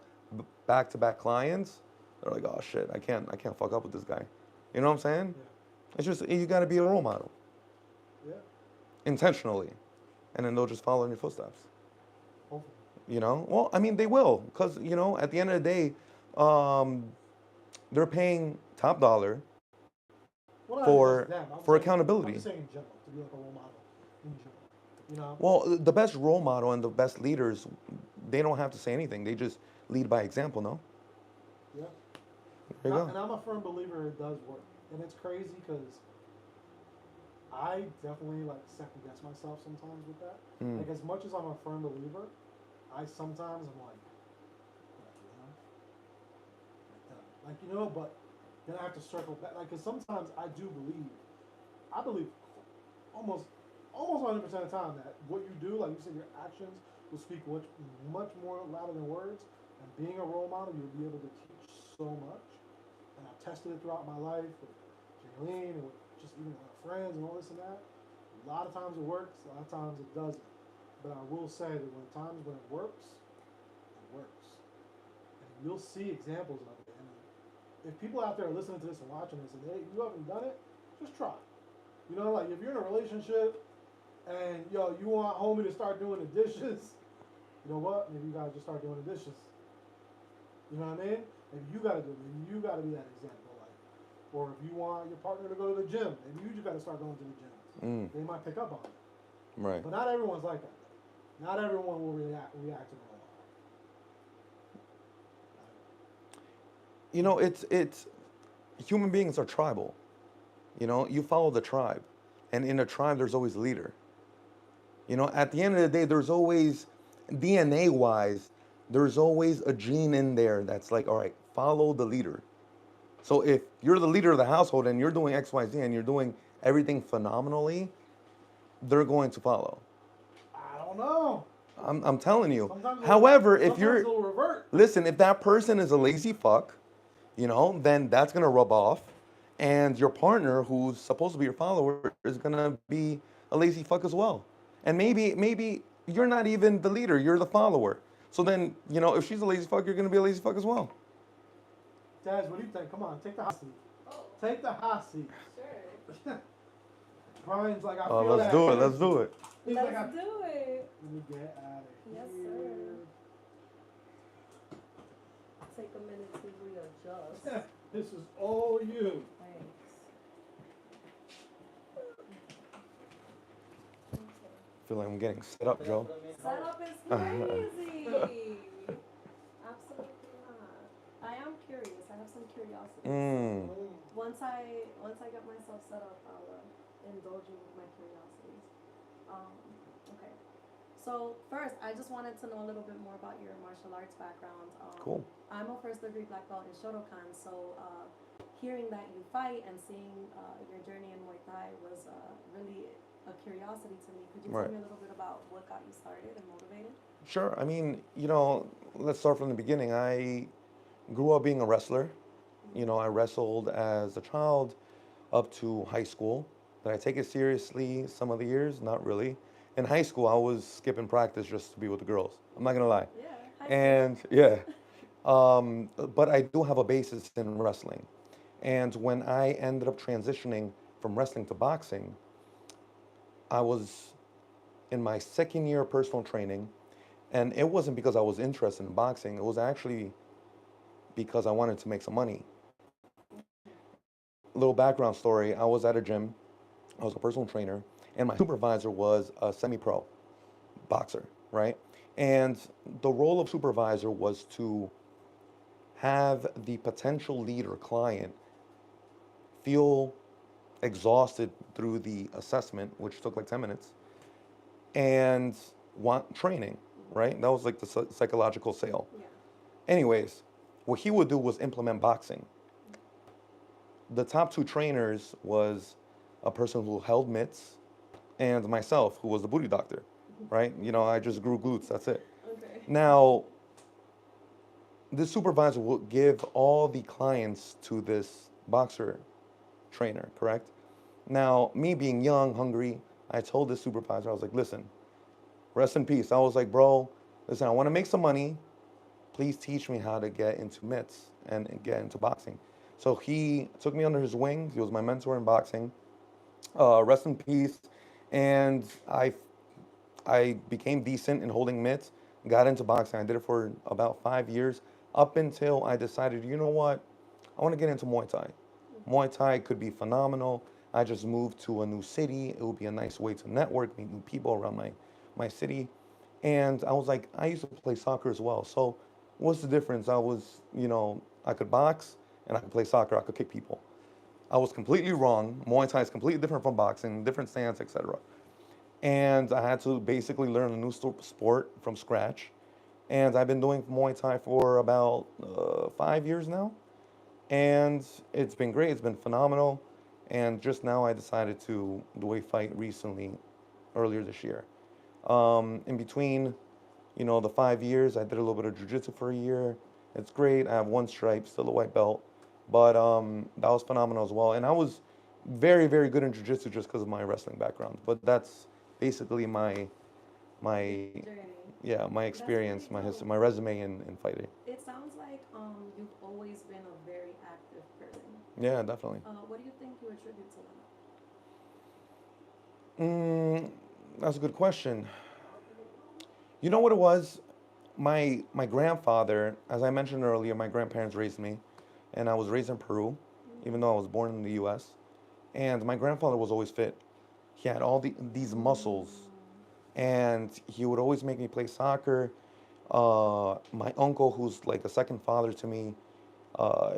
back-to-back clients, they're like, oh shit, I can't fuck up with this guy. You know what I'm saying? Yeah. It's just you got to be a role model Yeah. intentionally, and then they'll just follow in your footsteps. Hopefully. Well, I mean they will, because at the end of the day, they're paying top dollar Well, not for even just them. I'm for saying- accountability. I'm just saying in general, to be like a role model in general. Well, the best role model and the best leaders, they don't have to say anything. They just lead by example, no? Yeah. There you And go. I'm a firm believer it does work. And it's crazy because I definitely second guess myself sometimes with that. Mm. Like as much as I'm a firm believer, I sometimes I'm like, but then I have to circle back. Like, cause sometimes I believe almost 100% of the time that what you do, like you said, your actions will speak much more louder than words. And being a role model, you'll be able to teach so much. And I've tested it throughout my life with Jaylene and with just even my friends and all this and that. A lot of times it works, a lot of times it doesn't. But I will say that times when it works, and you'll see examples of it. And if people out there are listening to this and watching this and you haven't done it, just try. Like if you're in a relationship and you want homie to start doing the dishes, you know what? Maybe you gotta just start doing the dishes. You know what I mean? Maybe you gotta do it. Maybe you gotta be that example. Or if you want your partner to go to the gym, maybe you just gotta start going to the gym. They might pick up on it. Right. But not everyone's like that. Not everyone will react to it. It's human beings are tribal. You know, you follow the tribe. And in a tribe, there's always a leader. You know, at the end of the day, there's always, DNA wise, there's always a gene in there that's like, all right, follow the leader. So if you're the leader of the household and you're doing X, Y, Z, and you're doing everything phenomenally, they're going to follow. I don't know. I'm telling you. Sometimes However, if sometimes you're, it'll revert. listen, if that person is a lazy fuck, you know, then that's gonna rub off. And your partner, who's supposed to be your follower, is gonna be a lazy fuck as well. And maybe you're not even the leader, you're the follower. So then, you know, if she's a lazy fuck, you're gonna be a lazy fuck as well. Daz, what do you think? Come on, take the hot seat. Oh, Take the hot seat. sure. Brian's like, I Oh, feel let's that. do it, let's do it. He's like, Let's do it. let me get out of Yes, here. sir. Take a minute to readjust. This is all you. Thanks. I feel like I'm getting set up, Joe. Setup is crazy. Absolutely not. I am curious. I have some curiosity. Mm. Once I get myself set up, I'll indulge you with my curiosities. Okay. So first, I just wanted to know a little bit more about your martial arts background. Cool. I'm a first-degree black belt in Shotokan, so hearing that you fight and seeing your journey in Muay Thai was really a curiosity to me. Could you Right. tell me a little bit about what got you started and motivated? Sure. I mean, you know, let's start from the beginning. I grew up being a wrestler. You know, I wrestled as a child up to high school. Did I take it seriously some of the years? Not really. In high school, I was skipping practice just to be with the girls. I'm not gonna lie. Yeah. And yeah, but I do have a basis in wrestling. And when I ended up transitioning from wrestling to boxing, I was in my second year of personal training, and it wasn't because I was interested in boxing. It was actually because I wanted to make some money. Little background story: I was at a gym. I was a personal trainer, and my supervisor was a semi-pro boxer, right? And the role of supervisor was to have the potential leader client feel exhausted through the assessment, which took like 10 minutes, and want training, right? That was like the psychological sale. Yeah. Anyways, what he would do was implement boxing. The top two trainers was a person who held mitts and myself, who was the booty doctor, right? You know, I just grew glutes, that's it. Okay. Now, this supervisor will give all the clients to this boxer trainer, correct? Now, me being young, hungry, I told this supervisor, I was like, listen, rest in peace. I was like, bro, listen, I want to make some money. Please teach me how to get into mitts and get into boxing. So he took me under his wing. He was my mentor in boxing. Rest in peace. And I became decent in holding mitts, got into boxing. I did it for about 5 years, up until I decided, you know what? I want to get into Muay Thai. Muay Thai could be phenomenal. I just moved to a new city. It would be a nice way to network, meet new people around my city. And I was like, I used to play soccer as well. So what's the difference? I could box and I could play soccer. I could kick people. I was completely wrong. Muay Thai is completely different from boxing, different stance, etc. And I had to basically learn a new sport from scratch. And I've been doing Muay Thai for about 5 years now. And it's been great. It's been phenomenal. And just now I decided to do a fight recently, earlier this year. In between, the 5 years, I did a little bit of jiu-jitsu for a year. It's great. I have one stripe, still a white belt. But that was phenomenal as well. And I was very, very good in jiu-jitsu just because of my wrestling background. But that's basically my Journey. my experience, my That's really history, my resume in fighting. It sounds like you've always been a very active person. Yeah, definitely. What do you think you attribute to that? That's a good question. You know what it was? My grandfather, as I mentioned earlier, my grandparents raised me, and I was raised in Peru, even though I was born in the U.S. And my grandfather was always fit. He had all these muscles, and he would always make me play soccer. My uncle, who's like a second father to me,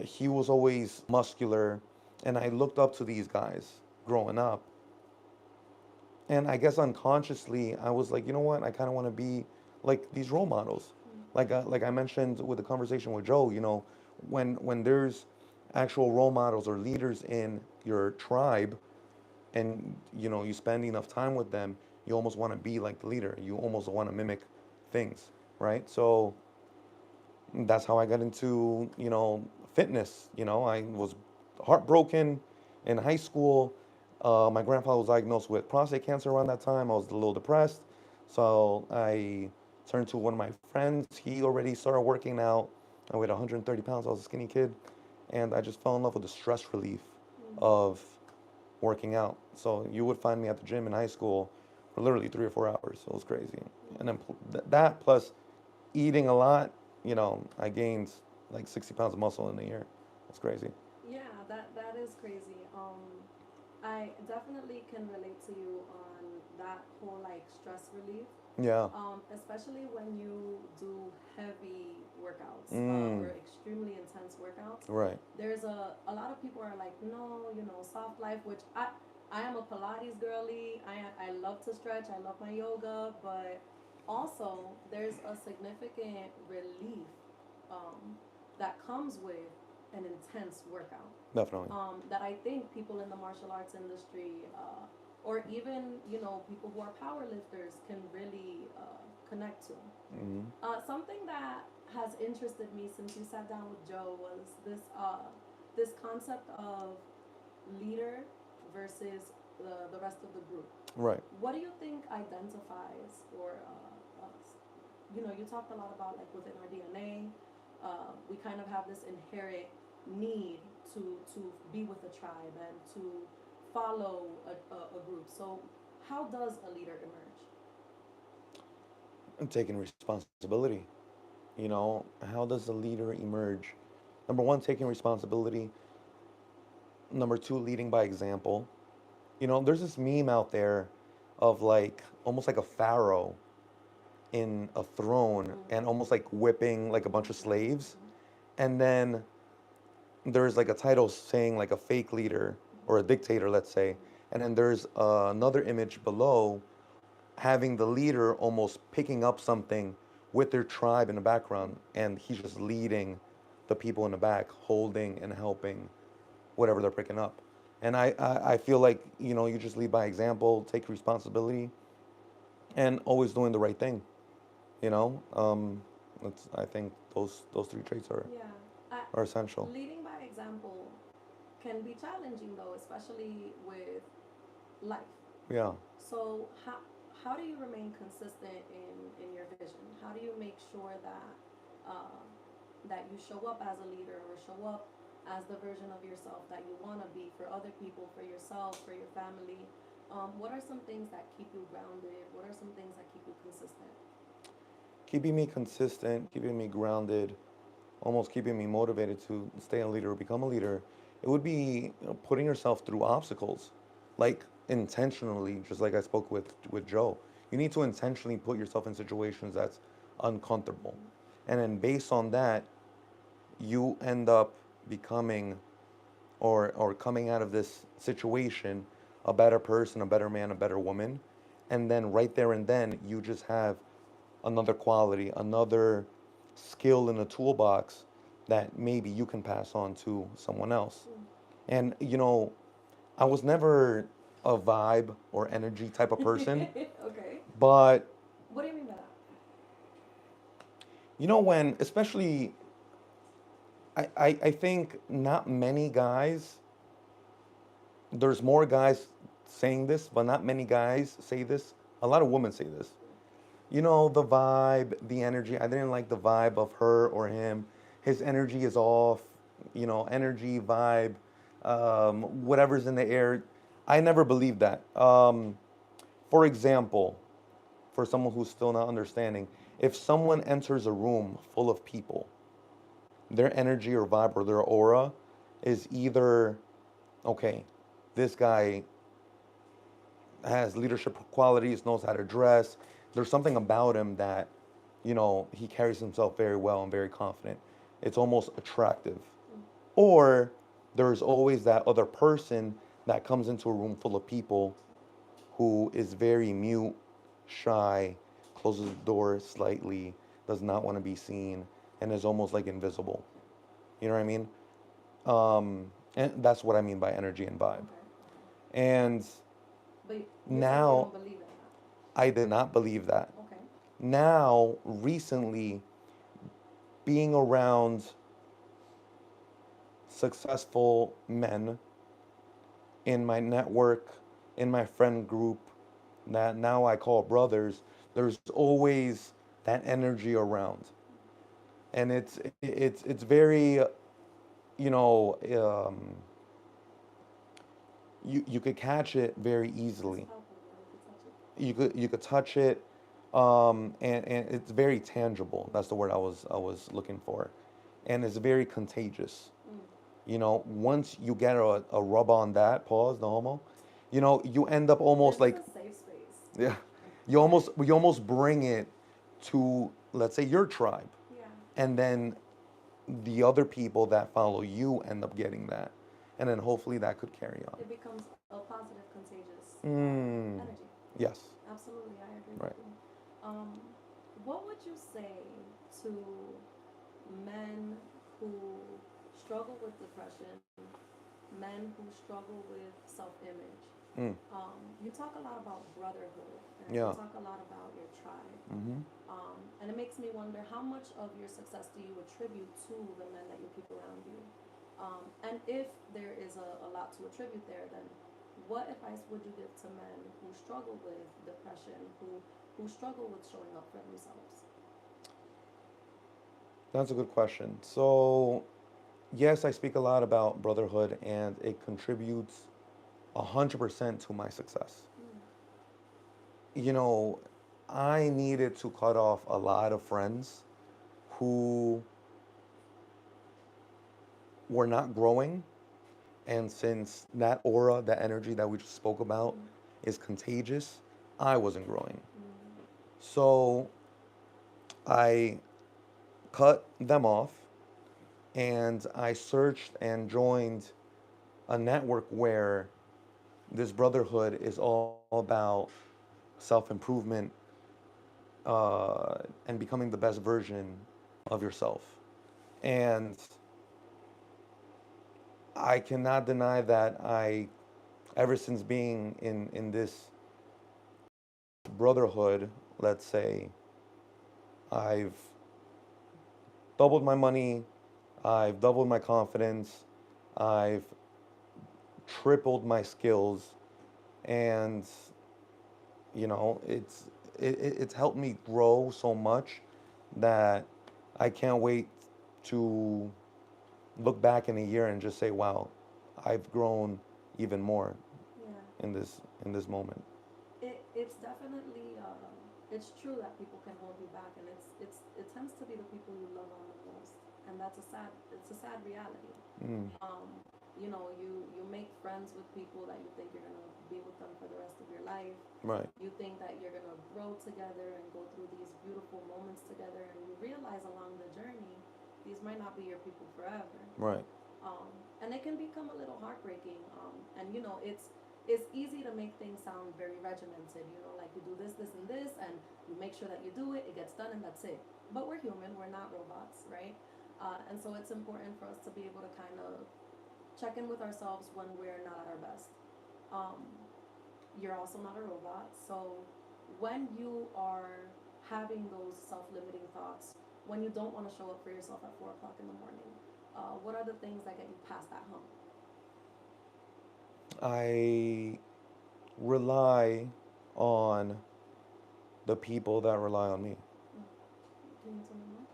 he was always muscular. And I looked up to these guys growing up. And I guess unconsciously, I was like, you know what? I kind of want to be like these role models. Like I mentioned with the conversation with Joe, you know, when there's actual role models or leaders in your tribe, and you know you spend enough time with them, you almost want to be like the leader. You almost want to mimic things, right? So that's how I got into, you know, fitness. You know, I was heartbroken in high school. My grandfather was diagnosed with prostate cancer around that time. I was a little depressed. So I turned to one of my friends. He already started working out. I weighed 130 pounds. I was a skinny kid. And I just fell in love with the stress relief of working out. So you would find me at the gym in high school for literally 3 or 4 hours. So it was crazy. And then that plus eating a lot, you know, I gained like 60 pounds of muscle in a year. That's crazy. Yeah, that is crazy. I definitely can relate to you on that whole like stress relief. Yeah. Especially when you do heavy workouts or Mm, extremely intense workouts. right. There's a lot of people are like, no, you know, soft life, which I am a Pilates girly. I love to stretch. I love my yoga, but also there's a significant relief um, that comes with an intense workout Definitely. that I think people in the martial arts industry, or even you know people who are power lifters, can really connect to. Hmm. Something that has interested me since you sat down with Joe was this concept of leader versus the rest of the group. Right. What do you think identifies or us? You know, you talked a lot about like within our DNA, we kind of have this inherent need to be with a tribe and to follow a group. So, how does a leader emerge? And taking responsibility. You know, how does a leader emerge? Number one, taking responsibility. Number two, leading by example. You know, there's this meme out there of like almost like a pharaoh in a throne and Mm-hmm. almost like whipping like a bunch of slaves. Mm-hmm. And then there's like a title saying like a fake leader or a dictator, let's say. And then there's another image below having the leader almost picking up something with their tribe in the background. And he's just leading the people in the back, holding and helping whatever they're picking up. And I feel like, you know, you just lead by example, take responsibility, and always doing the right thing, you know? I think those three traits Yeah. are essential. Leading by example can be challenging though, especially with life. Yeah. So how do you remain consistent in your vision? How do you make sure that uh, that you show up as a leader or show up as the version of yourself that you want to be for other people, for yourself, for your family? What are some things that keep you grounded? What are some things that keep you consistent? Keeping me consistent, keeping me grounded, almost keeping me motivated to stay a leader or become a leader, it would be, you know, putting yourself through obstacles, like intentionally, just like I spoke with Joe. You need to intentionally put yourself in situations that's uncomfortable, and then based on that, you end up becoming or coming out of this situation a better person, a better man, a better woman, and then right there and then you just have another quality, another skill in the toolbox that maybe you can pass on to someone else. Mm. And you know, I was never a vibe or energy type of person, Okay. but What do you mean by that? you know when, especially, I think not many guys. There's more guys saying this, but not many guys say this. A lot of women say this. You know, the vibe, the energy. I didn't like the vibe of her or him. His energy is off. You know, energy, vibe, whatever's in the air. I never believed that. For example, for someone who's still not understanding, if someone enters a room full of people, their energy or vibe or their aura is either, okay, this guy has leadership qualities, knows how to dress. There's something about him that, you know, he carries himself very well and very confident. It's almost attractive. Mm. Or there's always that other person that comes into a room full of people who is very mute, shy, closes the door slightly, does not want to be seen, and is almost like invisible. You know what I mean? And that's what I mean by energy and vibe. Okay. And But you said you now don't believe in I did not believe that. that. Okay. Now, recently, being around successful men in my network, in my friend group that now I call brothers, there's always that energy around. And it's very, you know, you could catch it very It's easily. palpable. You can touch it. You could touch it, and it's very tangible. That's the word I was looking for, and it's very contagious. Mm. You know, once you get a rub on that, pause, no homo, you know, you end up almost This is like, a safe space. yeah, you almost bring it to, let's say, your tribe, Yeah. and then the other people that follow you end up getting that, and then hopefully that could carry on. It becomes a positive, contagious Mm, energy. yes, Absolutely, I agree with right. you. Um, what would you say to men who struggle with depression, men who struggle with self-image? Mm, You talk a lot about brotherhood, and you yeah. talk a lot about your tribe. Mm-hmm. And it makes me wonder how much of your success do you attribute to the men that you keep around you? And if there is a lot to attribute there, then what advice would you give to men who struggle with depression, who struggle with showing up for themselves? That's a good question. So, yes, I speak a lot about brotherhood, and it contributes 100% to my success. Mm, You know, I needed to cut off a lot of friends who were not growing. And since that aura, that energy that we just spoke about mm, is contagious, I wasn't growing. mm, So I cut them off, and I searched and joined a network where this brotherhood is all about self improvement, and becoming the best version of yourself. And I cannot deny that ever since being in this brotherhood, let's say, I've doubled my money, I've doubled my confidence, I've tripled my skills, and you know, it's helped me grow so much that I can't wait to look back in a year and just say, "Wow, I've grown even more yeah. in this moment." It's definitely it's true that people can hold you back, and it tends to be the people you love on the most, and it's a sad reality. Mm, Um, you make friends with people that you think you're gonna be with them for the rest of your life. right, You think that you're gonna grow together and go through these beautiful moments together, and you realize along the journey these might not be your people forever. right, um, and it can become a little heartbreaking. And it's easy to make things sound very regimented. Like you do this, this, and this, and you make sure that you do it. It gets done, and that's it. But we're human. We're not robots, right? And so it's important for us to be able to kind of check in with ourselves when we're not at our best. Um, you're also not a robot, so when you are having those self-limiting thoughts, when you don't want to show up for yourself at 4 o'clock in the morning, what are the things that get you past that hump? I rely on the people that rely on me, Mm. Can you tell me more?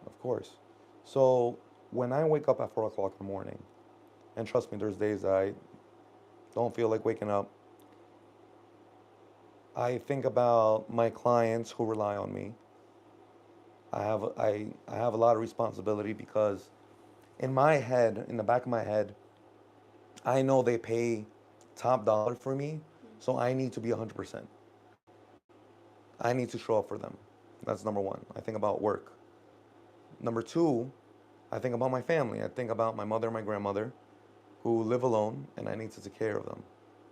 of course. So when I wake up at 4 o'clock in the morning, and trust me, there's days I don't feel like waking up, I think about my clients who rely on me. I have a lot of responsibility because in my head, in the back of my head, I know they pay top dollar for me, Mm. so I need to be 100%. I need to show up for them. That's number one. I think about work. Number two, I think about my family. I think about my mother, my grandmother. who live alone, and I need to take care of them.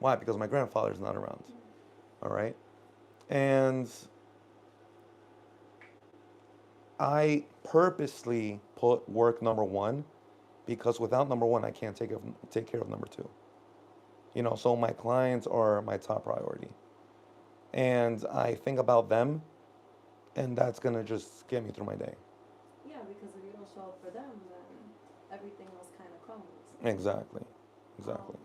Why? Because my grandfather's not around. All right, and I purposely put work number one because without number one, I can't take care of number two. So my clients are my top priority, and I think about them, and that's gonna just get me through my day. Yeah, because if you don't show up for them, then everything else kind of crumbles. Exactly, Um, exactly.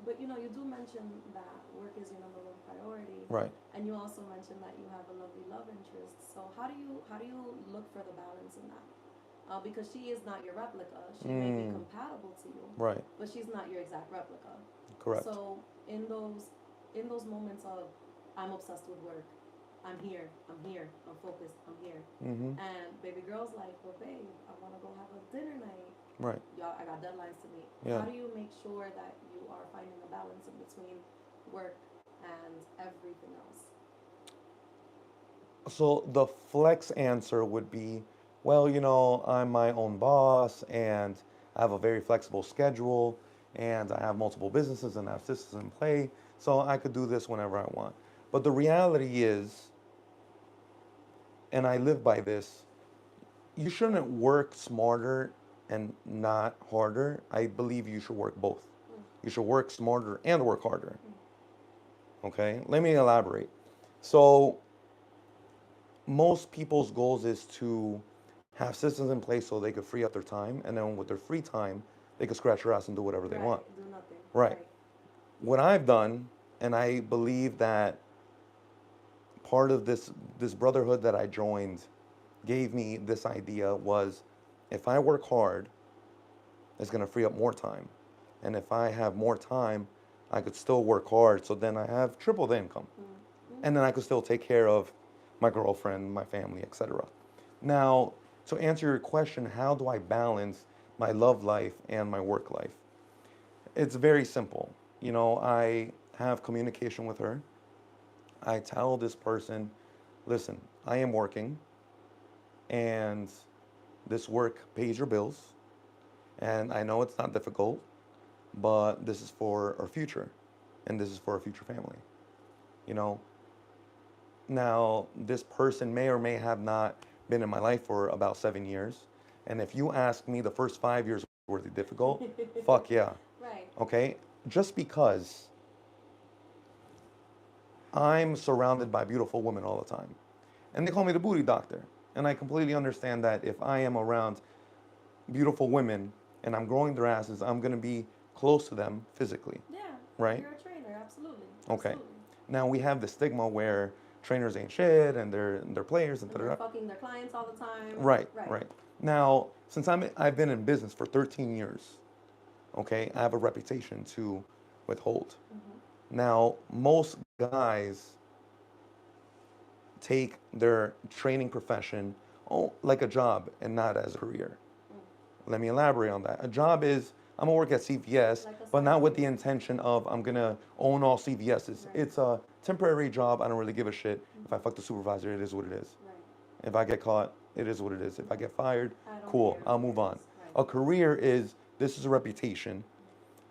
but you do mention that work is your number one priority, Right. and you also mentioned that you have a lovely love interest. So how do you look for the balance in that? Because she is not your replica. She may be Mm, compatible to you, right. but she's not your exact replica. Correct. So in those moments of I'm obsessed with work, I'm here, I'm focused, I'm here, Mm-hmm. and baby girl's like, but babe, I want to go have a dinner night. Right. Y'all, I got deadlines to meet. Yeah. How do you make sure that you are finding a balance in between work and everything else? So the flex answer would be, well, I'm my own boss and I have a very flexible schedule and I have multiple businesses and I have systems in play, so I could do this whenever I want. But the reality is, and I live by this, you shouldn't work smarter and not harder. I believe you should work both. Mm, You should work smarter and work harder. mm, Okay? Let me elaborate. So, most people's goals is to have systems in place so they could free up their time, and then with their free time, they could scratch their ass and do whatever they right. want. Do nothing. Right. Right. What I've done, and I believe that part of this brotherhood that I joined gave me this idea was if I work hard, it's going to free up more time. And if I have more time, I could still work hard. So then I have triple the income. Mm, mm, And then I could still take care of my girlfriend, my family, etc. Now, to answer your question, how do I balance my love life and my work life? It's very simple. I have communication with her. I tell this person, listen, I am working and this work pays your bills. And I know it's not difficult, but this is for our future and this is for our future family. You know, now this person may or may have not been in my life for about 7 years. And if you ask me the first 5 years were they difficult, fuck yeah. right. Okay? Just because I'm surrounded by beautiful women all the time. And they call me the booty doctor. And I completely understand that if I am around beautiful women and I'm growing their asses, I'm going to be close to them physically, Yeah. right? You're a trainer. Absolutely. Okay. Absolutely. Now we have the stigma where trainers ain't shit and they're players and And da they're da. fucking their clients all the time. Right, Right. right. Now, since I've been in business for 13 years, okay, I have a reputation to withhold. Mm-hmm. Now, most guys take their training profession like a job and not as a career. Mm. Let me elaborate on that. A job is I'm gonna work at CVS, Like a but side not with the gig. intention of I'm gonna own all CVS's. Right. It's a temporary job. I don't really give a shit. If I Mm-hmm. fuck the supervisor, it is what it is. Right. If I get caught, it is what it is. If I get fired, I don't cool, care I'll who move it on. is. Right. A career is this is a reputation.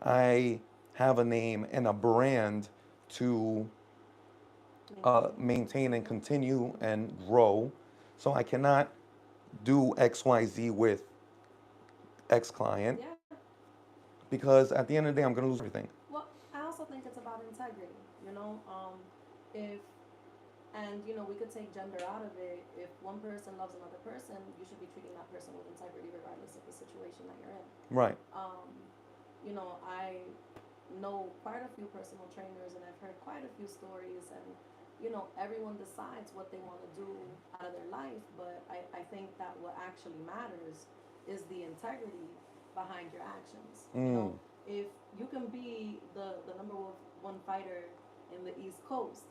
I have a name and a brand to Maintain. maintain and continue and grow. So I cannot do XYZ with X client Yeah. because at the end of the day, I'm going to lose everything. Well, I also think it's about integrity. If and we could take gender out of it. If one person loves another person, you should be treating that person with integrity, regardless of the situation that you're in. Right. I know quite a few personal trainers, and I've heard quite a few stories, and everyone decides what they want to do out of their life. But I think that what actually matters is the integrity behind your actions. Mm. If you can be the number one fighter in the East Coast,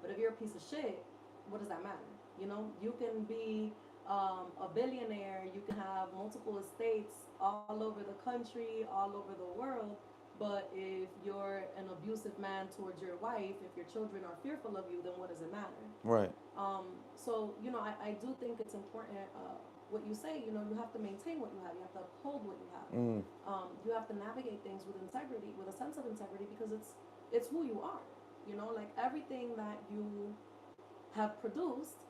but if you're a piece of shit, what does that matter? You can be a billionaire, you can have multiple estates all over the country, all over the world, But if you're an abusive man towards your wife, if your children are fearful of you, then what does it matter? Right. So, I do think it's important, what you say, you have to maintain what you have, you have to uphold what you have. Mm. You have to navigate things with integrity, with a sense of integrity, because it's who you are. Like everything that you have produced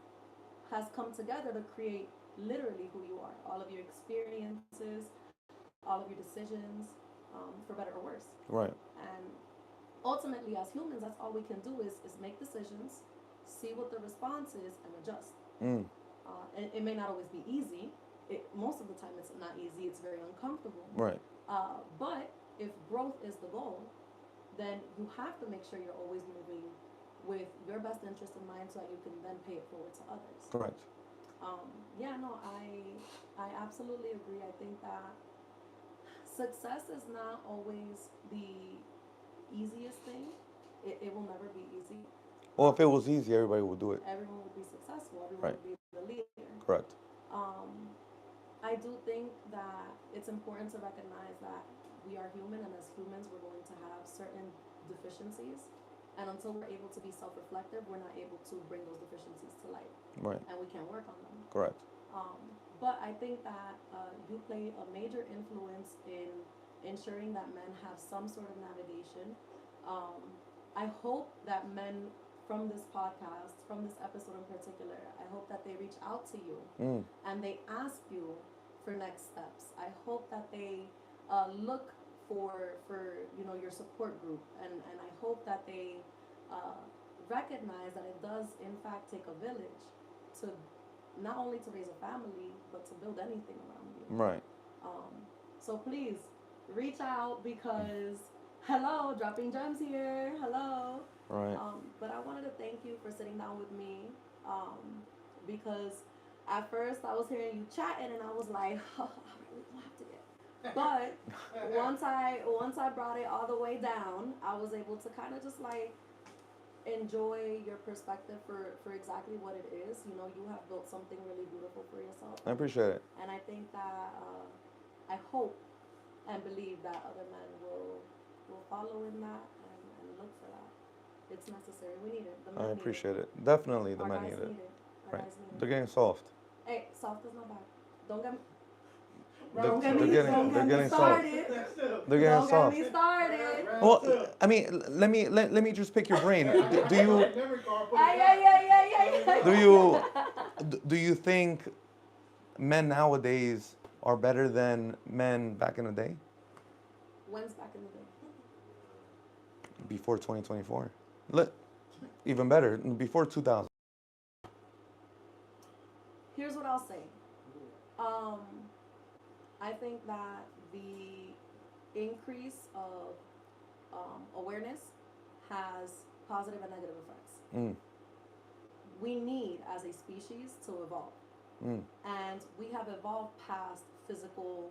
has come together to create literally who you are. All of your experiences, all of your decisions, for better or worse. Right. And ultimately, as humans, that's all we can do is make decisions, see what the response is, and adjust. Mm. And it may not always be easy. Most of the time, it's not easy. It's very uncomfortable. Right. But if growth is the goal, then you have to make sure you're always moving with your best interest in mind, so that you can then pay it forward to others. Correct. Yeah, no, I absolutely agree. I think that success is not always the easiest thing. It will never be easy. Well, if it was easy, everybody would do it. Everyone would be successful. Everyone Right. would be the leader. Correct. I do think that it's important to recognize that we are human, and as humans, we're going to have certain deficiencies. And until we're able to be self-reflective, we're not able to bring those deficiencies to light, Right. and we can work on them. Correct. But I think that you play a major influence in ensuring that men have some sort of navigation. I hope that men from this podcast, from this episode in particular, I hope that they reach out to you and they ask you for next steps. I hope that they look for your support group, and I hope that they recognize that it does in fact take a village to not only to raise a family, but to build anything around you. Right. So please reach out, because hello, dropping gems here. Hello. Right. But I wanted to thank you for sitting down with me, because at first I was hearing you chatting and I was like, oh, I really don't have to get. But once I brought it all the way down, I was able to kind of just like enjoy your perspective for exactly what it is. You have built something really beautiful for yourself. I appreciate it. And I think that I hope and believe that other men will follow in that and look for that. It's necessary. We need it. The men I need appreciate it. Definitely, the Our men guys need it. need it. Our Right. guys need They're it. getting soft. Hey, soft is not bad. Don't get me. They're Don't get me, getting- don't they're get me getting soft. started. They're getting Don't soft. get me started. Well, I mean, let me just pick your brain. Do you do you think men nowadays are better than men back in the day? When's back in the day? Before 2024? Even better, before 2000. Here's what I'll say. I think that the increase of awareness has positive and negative effects. Mm. We need, as a species, to evolve. And we have evolved past physical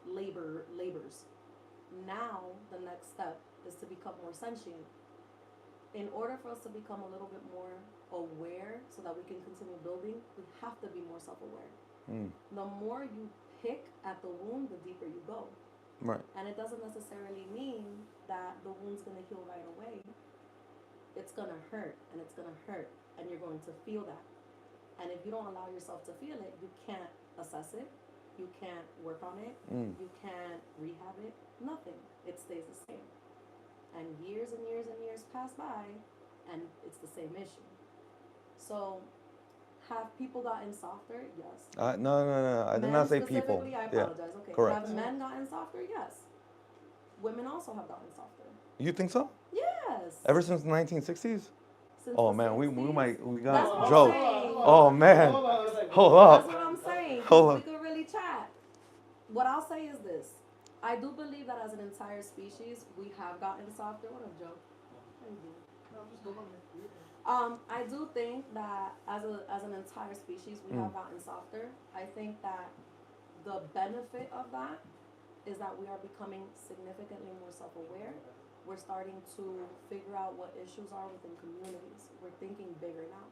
labors. Now, the next step is to become more sentient. In order for us to become a little bit more aware so that we can continue building, we have to be more self-aware. The more you pick at the wound, the deeper you go. Right. And it doesn't necessarily mean that the wound's going to heal right away. It's going to hurt, and it's going to hurt, and you're going to feel that. And if you don't allow yourself to feel it, you can't assess it, you can't work on it, you can't rehab it, nothing. It stays the same. And years and years and years pass by, and it's the same issue. So, have people gotten softer? Yes. No. I did not say people. Specifically, I Yeah. apologize. Okay. Correct. Have men gotten softer? Yes. Women also have gotten softer. You think so? Yes. Ever since the 1960s? Since Oh the man, we 60s. got That's what I'm Joe. saying. Oh man, hold That's up. what I'm saying. Hold We up. could really chat. What I'll say is this. I do believe that as an entire species, we have gotten softer. What up, Joe? How you doing? I do think that as an entire species, we have gotten softer. I think that the benefit of that is that we are becoming significantly more self-aware. We're starting to figure out what issues are within communities. We're thinking bigger now,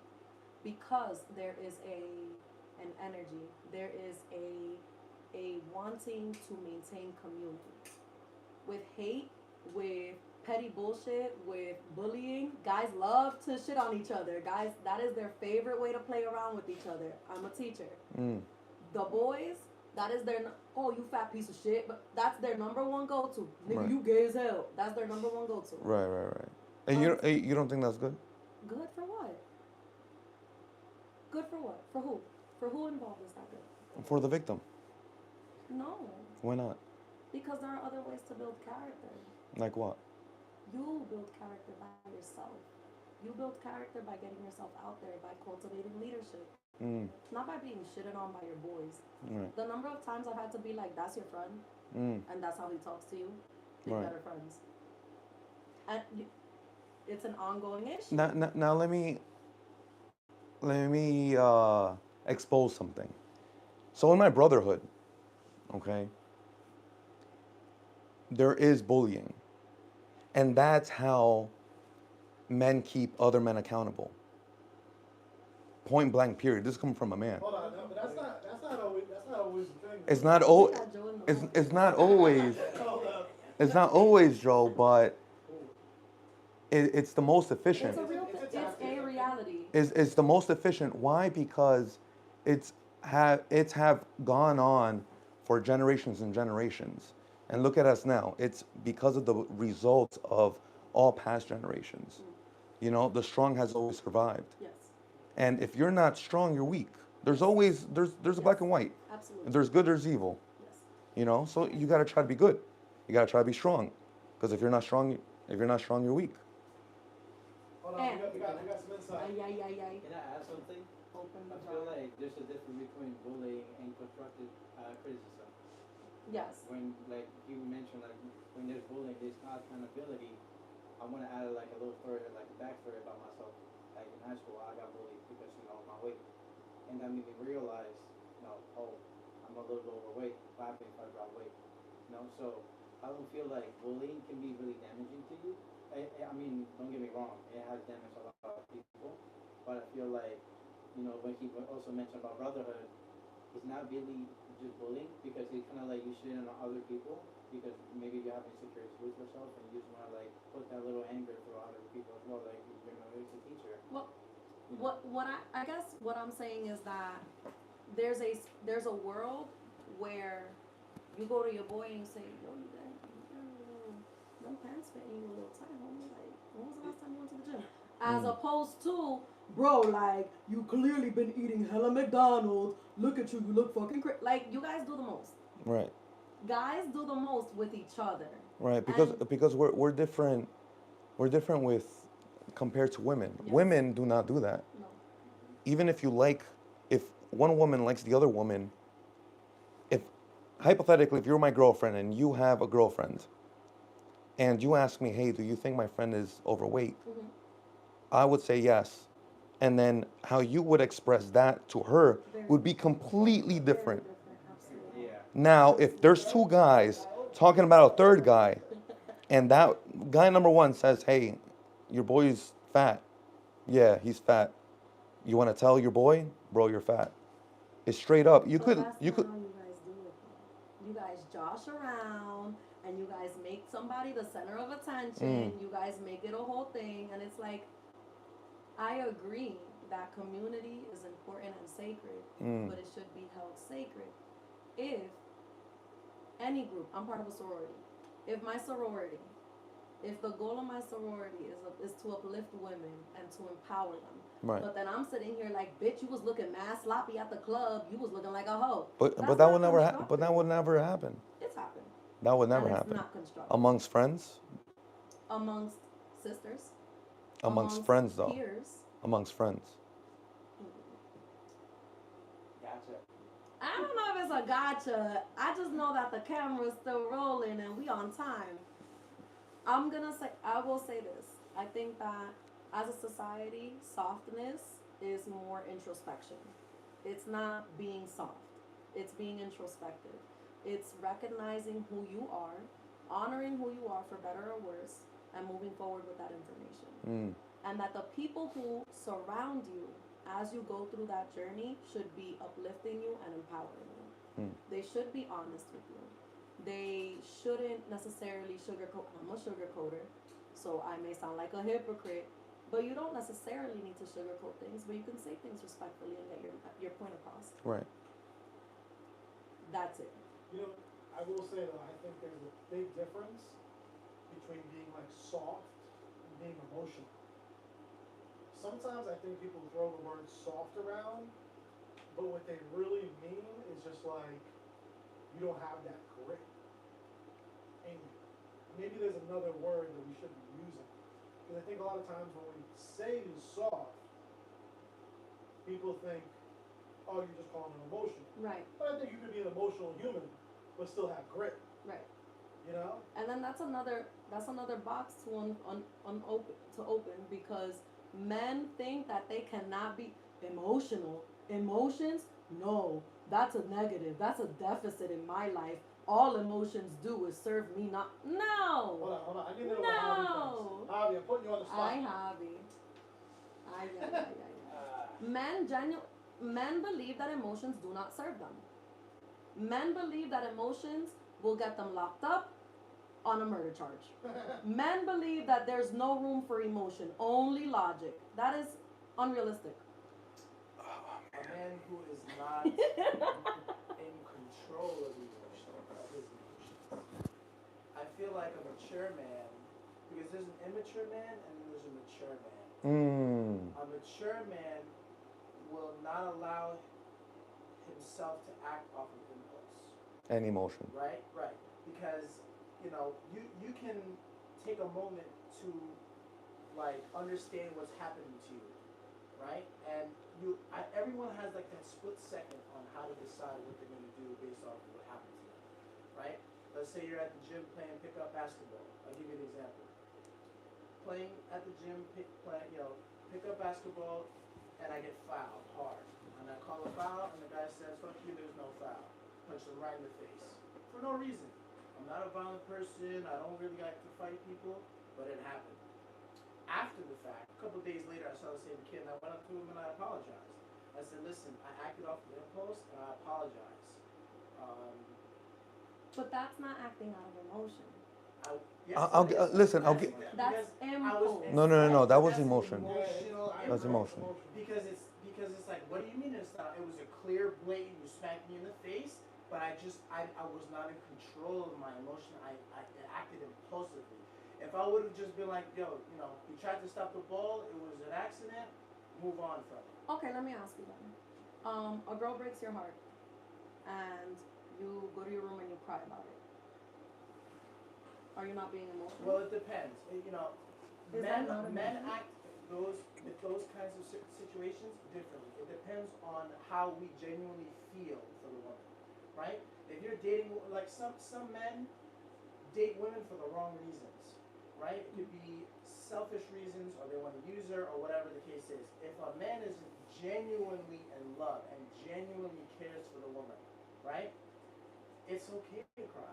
because there is an energy. There is a wanting to maintain community. With hate, with petty bullshit, with bullying. Guys love to shit on each other. Guys, that is their favorite way to play around with each other. I'm a teacher. Mm. The boys, that is their oh you fat piece of shit, but that's their number one go to. Nigga, Right. you gay as hell. That's their number one go to. Right. And you don't think that's good? Good for what? Good for what? For who? For who involved is that good? For the victim. No, Why not? because there are other ways to build character. Like what? You build character by yourself. You build character by getting yourself out there, by cultivating leadership. Mm. Not by being shitted on by your boys. Right. The number of times I've had to be like, that's your friend, and that's how he talks to you. Be Right. better friends. And it's an ongoing issue. Now let me expose something. So in my brotherhood, okay, there is bullying, and that's how men keep other men accountable. Point blank. Period. This comes from a man. Hold on, no, but that's not always the thing. It's not We got Joe in the room. it's not always. Hold up. It's not always, Joe, but it's the most It's efficient. a real It's a thing. It's tactic. a reality. It's the most efficient. Why? Because it's have gone on for generations and generations. And look at us now. It's because of the results of all past generations. You know, the strong has always survived. Yes, And if you're not strong, you're weak. There's always there's a black and white. absolutely. There's good, there's evil. Yes. You know, so you got to try to be good. You got to try to be strong, because if you're not strong, you're weak. Hold on, we got some insight. Ay, ay, ay, ay. Can I add something? Open I the feel door. like there's a difference between bullying and constructive criticism. Yes. When, like you mentioned, like when there's bullying, there's not accountability. I want to add like a little story, like a backstory about myself. Like in high school, I got bullied because of my weight, and that made me realize, oh, I'm a little overweight. What happens if I drop weight? So I don't feel like bullying can be really damaging to you. I mean, don't get me wrong, it has damaged a lot of people, but I feel like, when he also mentioned about brotherhood, it's not really just bullying, because it's kind of like you shit on other people, because maybe you have insecurities with yourself, and you just want to like put that little anger through other people as well, like it's a teacher. Well, what I guess what I'm saying is that there's a world where you go to your boy and you say, yo, them pants fitting you a little tight, homie. Like, when was the last time you went to the gym? As opposed to, bro, like, you clearly been eating hella McDonald's. Look at you, you look fucking crazy. Like, you guys do the most. Right. Guys do the most with each other. Right. Because we're different. We're different with compared to women. Yes. Women do not do that. No. Even if one woman likes the other woman, if hypothetically, if you're my girlfriend and you have a girlfriend, and you ask me, hey, do you think my friend is overweight? Mm-hmm. I would say yes. And then how you would express that to her would be completely different. Absolutely. Yeah. Now, if there's two guys talking about a third guy, and that guy number one says, hey, your boy's fat. Yeah, he's fat. You want to tell your boy, bro, you're fat. It's straight up. You But could. that's not how you guys do it, though. You guys josh around, and you guys make somebody the center of attention. You guys make it a whole thing, and it's like, I agree that community is important and sacred, but it should be held sacred. If any group, I'm part of a sorority. If the goal of my sorority is to uplift women and to empower them, Right. but then I'm sitting here like, bitch, you was looking mad sloppy at the club. You was looking like a hoe. But That's that not would never constructive. but that would never happen. It's happened. That would never And happen. It's not constructive. Amongst friends? Amongst sisters. Amongst friends though. Peers. Amongst friends. Gotcha. I don't know if it's a gotcha. I just know that the camera's still rolling and we on time. I will say this. I think that as a society, softness is more introspection. It's not being soft. It's being introspective. It's recognizing who you are, honoring who you are for better or worse, and moving forward with that information. And that the people who surround you as you go through that journey should be uplifting you and empowering you. They should be honest with you. They shouldn't necessarily sugarcoat. I'm a sugarcoater, so I may sound like a hypocrite, but you don't necessarily need to sugarcoat things, but you can say things respectfully and get your point across. Right. That's it. You know, I will say though, I think there's a big difference between being like soft and being emotional. Sometimes I think people throw the word soft around, but what they really mean is just like you don't have that grit in you. Maybe there's another word that we should be using. Because I think a lot of times when we say soft, people think, oh, you're just calling them emotional. Right. But I think you could be an emotional human, but still have grit. Right. You know? And then that's another box to open because men think that they cannot be emotional. Emotions? No, that's a negative. That's a deficit in my life. All emotions do is serve me not. No. Hold on. I need to know what Javi thinks. Javi, I'm putting you on the spot. Men believe that emotions do not serve them. Men believe that emotions will get them locked up on a murder charge. Men believe that there's no room for emotion, only logic. That is unrealistic. A man who is not in control of his emotions. I feel like a mature man, because there's an immature man and then there's a mature man. A mature man will not allow himself to act off of impulse. And emotion. Right? Because, you know, you can take a moment to like understand what's happening to you. Right? And everyone has like that split second on how to decide what they're gonna do based off of what happened to them. Right? Let's say you're at the gym playing pickup basketball. I'll give you an example. Playing at the gym, pick up basketball, and I get fouled hard. And I call a foul, and the guy says, fuck you, there's no foul. Punch him right in the face. For no reason. I'm not a violent person, I don't really like to fight people, but it happened. After the fact, a couple days later, I saw the same kid, and I went up to him and I apologized. I said, listen, I acted off the impulse, and I apologize. But that's not acting out of emotion. Listen, I'll get. That's impulse. No. That was emotion. That's emotion. Because it's like, what do you mean it's not? It was a clear, blatant, you smacked me in the face, but I was not in control of my emotion. I acted impulsively. If I would have just been like, yo, you know, you tried to stop the ball, it was an accident, move on from it. Okay, let me ask you then. A girl breaks your heart, and you go to your room and you cry about it. Are you not being emotional? Well, it depends. You know, men act with those kinds of situations differently. It depends on how we genuinely feel for the woman, right? If you're dating, like some men date women for the wrong reasons, right? It could be selfish reasons, or they want to use her, or whatever the case is. If a man is genuinely in love and genuinely cares for the woman, right? It's okay to cry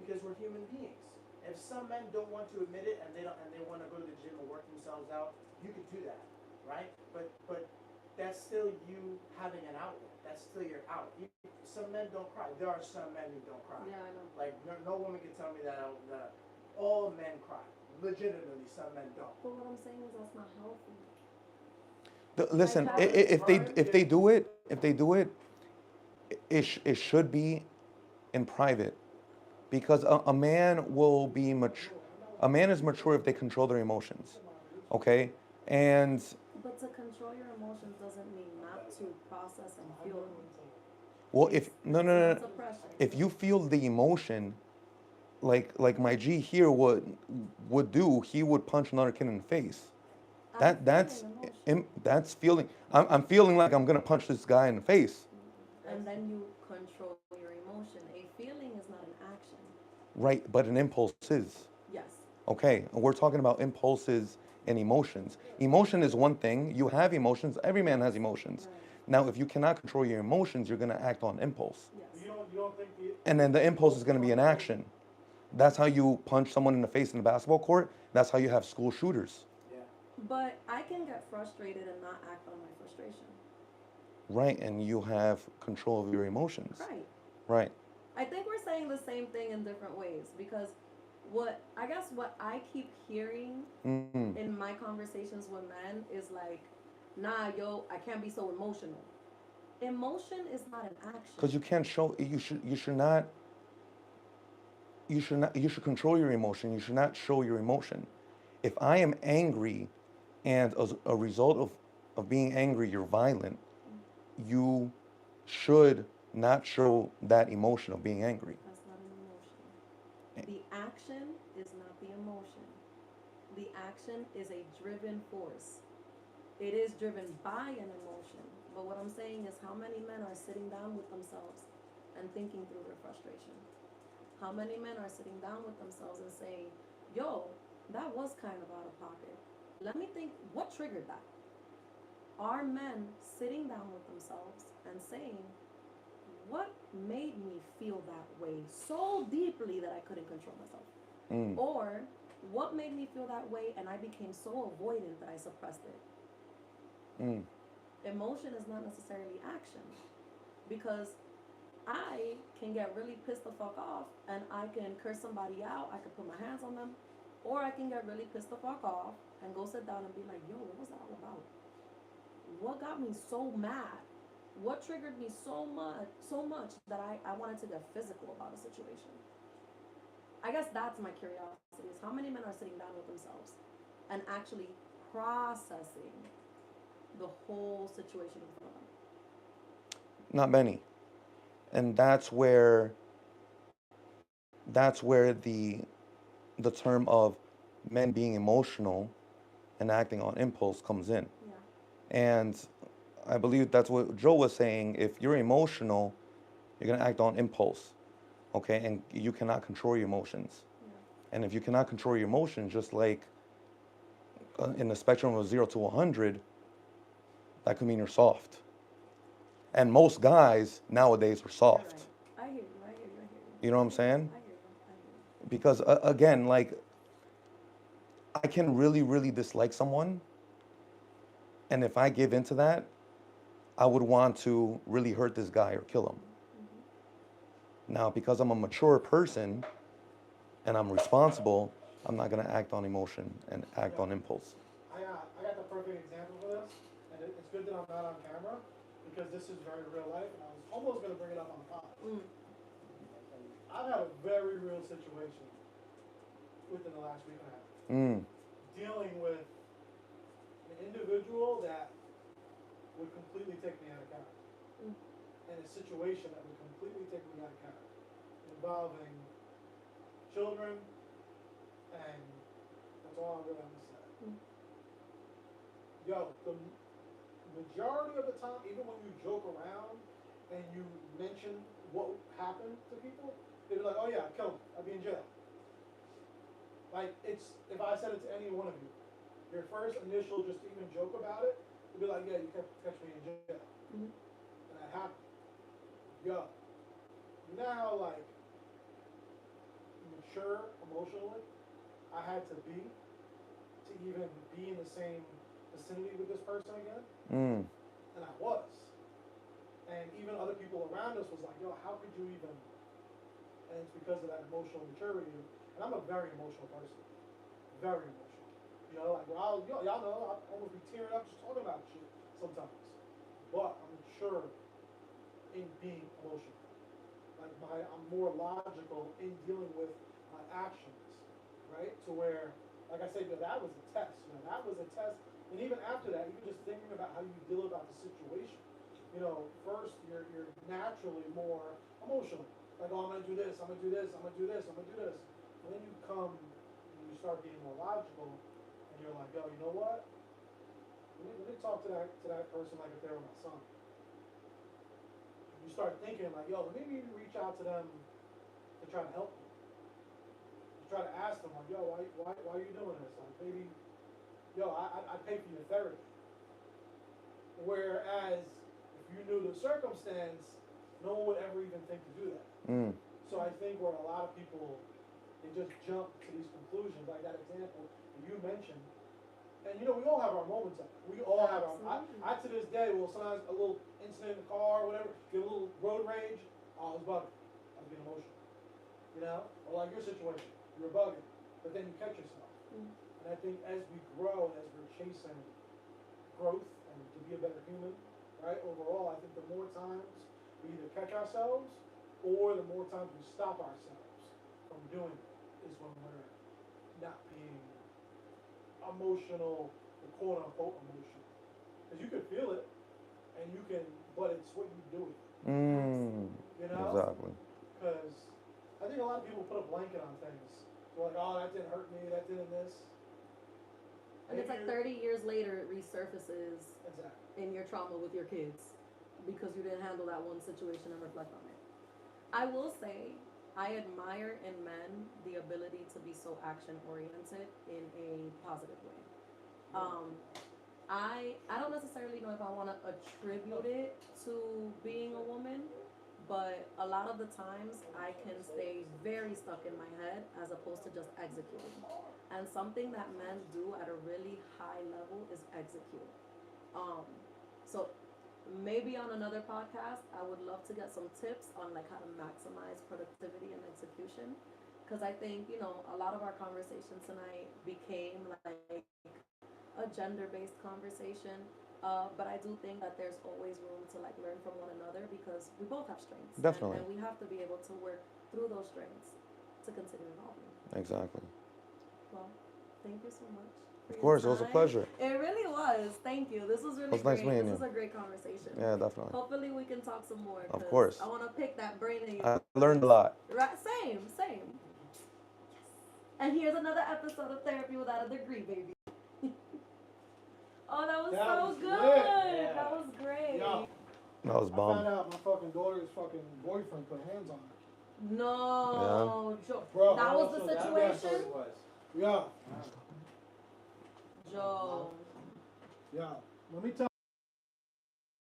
because we're human beings. If some men don't want to admit it and they want to go to the gym and work themselves out, you could do that, right? But that's still you having an outlet. That's still your out. Some men don't cry. There are some men who don't cry. Yeah, I know. Like no woman can tell me that all men cry. Legitimately, some men don't. But what I'm saying is that's not healthy. Listen, if they do it, it should be in private, because a man will be mature. A man is mature if they control their emotions, okay? And but to control your emotions doesn't mean not to process and feel them. well, if no, Suppression. if you feel the emotion, like my G here would do, he would punch another kid in the face. That's feeling. I'm feeling like I'm gonna punch this guy in the face. And then you control your emotion. A feeling is not an action. Right, but an impulse is. Yes. Okay, we're talking about impulses and emotions. Emotion is one thing. You have emotions. Every man has emotions. Right. Now, if you cannot control your emotions, you're gonna act on impulse. Yes. You don't think And then the impulse is gonna be an action. That's how you punch someone in the face in the basketball court. That's how you have school shooters. But I can get frustrated and not act on my frustration. Right, and you have control of your emotions. Right. Right. I think we're we're saying the same thing in different ways because what I keep hearing Mm. in my conversations with men is like, nah, yo, I can't be so emotional. Emotion is not an action. Because you can't show. You should control your emotion. You should not show your emotion. If I am angry, and as a result of being angry, you're violent, you should not show that emotion of being angry. That's not an emotion. The action is not the emotion. The action is a driven force. It is driven by an emotion. But what I'm saying is, how many men are sitting down with themselves and thinking through their frustration? How many men are sitting down with themselves and saying, yo, that was kind of out of pocket. Let me think, what triggered that? Are men sitting down with themselves and saying, what made me feel that way so deeply that I couldn't control myself? Mm. Or what made me feel that way and I became so avoidant that I suppressed it? Mm. Emotion is not necessarily action because I can get really pissed the fuck off and I can curse somebody out, I can put my hands on them, or I can get really pissed the fuck off and go sit down and be like, yo, what was that all about? What got me so mad? What triggered me so much that I wanted to get physical about a situation? I guess that's my curiosity is how many men are sitting down with themselves and actually processing the whole situation in front of them. Not many. And that's where the term of men being emotional and acting on impulse comes in. Yeah. And I believe that's what Joe was saying. If you're emotional, you're going to act on impulse, okay? And you cannot control your emotions. Yeah. And if you cannot control your emotions, just like in the spectrum of 0 to 100, that could mean you're soft. And most guys nowadays are You're soft. right. I hear you. I hear you. I hear you. You know what I'm saying? I hear you. I hear you. Because again, like, I can really, really dislike someone. And if I give into that, I would want to really hurt this guy or kill him. Now, because I'm a mature person and I'm responsible, I'm not going to act on emotion and act on impulse. I got the perfect example for this, and it's good that I'm not on camera because this is very real life, and I was almost going to bring it up on the pod. I've had a very real situation within the last week and a half, Mm. dealing with an individual that would completely take me out of character, in a situation that would completely take me out of character, involving children, and that's all I'm really going to say. Yo, the majority of the time, even when you joke around and you mention what happened to people, they'd be like, oh yeah, I killed him, I'd be in jail. Like, it's, if I said it to any one of you, your first initial just to even joke about it, would be like, yeah, you kept catch me in jail. And that happened. Yo, you know how, like, mature emotionally I had to be to even be in the same vicinity with this person again? Mm. And I was. And even other people around us was like, yo, how could you even? And it's because of that emotional maturity. And I'm a very emotional person. Very emotional. You know, like, well, y'all know, I'll almost be tearing up just talking about shit sometimes. But I'm mature in being emotional. Like, I'm more logical in dealing with my actions, right? To where, like I said, yo, that was a test. You know, that was a test. And even after that, even just thinking about how you deal about the situation. You know, first you're naturally more emotional. Like, oh, I'm gonna do this, I'm gonna do this, I'm gonna do this, I'm gonna do this. And then you come and you start being more logical, and you're like, yo, you know what? Let me talk to that person like if they were my son. You start thinking like, yo, let me maybe reach out to them to try to help them. You try to ask them like, yo, why are you doing this? Like, maybe, yo, I pay for your therapy. Whereas if you knew the circumstance, no one would ever even think to do that. Mm. So I think where a lot of people, they just jump to these conclusions, like that example that you mentioned. And you know, we all have our moments of it. We all have our, I to this day will sometimes a little incident in the car or whatever, get a little road rage, oh, I was bugging. I was being emotional. You know, or like your situation, you're bugging, but then you catch yourself. Mm. And I think as we grow, as we're chasing growth and to be a better human, right? Overall, I think the more times we either catch ourselves or the more times we stop ourselves from doing it is when we're not being emotional, the quote unquote emotional. Because you can feel it, and you can, but it's what you do with it. You know? Exactly. Because I think a lot of people put a blanket on things. They're like, oh, that didn't hurt me, that didn't this. And it's like 30 years later, it resurfaces Exactly. in your trauma with your kids because you didn't handle that one situation and reflect on it. I will say, I admire in men the ability to be so action oriented in a positive way. I don't necessarily know if I want to attribute it to being a woman, but a lot of the times I can stay very stuck in my head as opposed to just executing. And something that men do at a really high level is execute. So maybe on another podcast, I would love to get some tips on like how to maximize productivity and execution. Because I think, a lot of our conversation tonight became like a gender-based conversation. But I do think that there's always room to like learn from one another because we both have strengths. Definitely. And we have to be able to work through those strengths to continue evolving. Exactly. Well, thank you so much. Of course, it was a pleasure. It really was. Thank you. This was really It was nice great. meeting This you. was a great conversation. Yeah, definitely. Hopefully we can talk some more. Of course. I want to pick that brain of you. I learned a lot. Right, same. And here's another episode of Therapy Without a Degree, baby. Oh, that was so good. Yeah. That was great. Yo, That was I bomb. found out my fucking daughter's fucking boyfriend put hands on her. No, Joe. Bro, that was the So that's what situation. it was. Yeah, Joe. yeah. Let me tell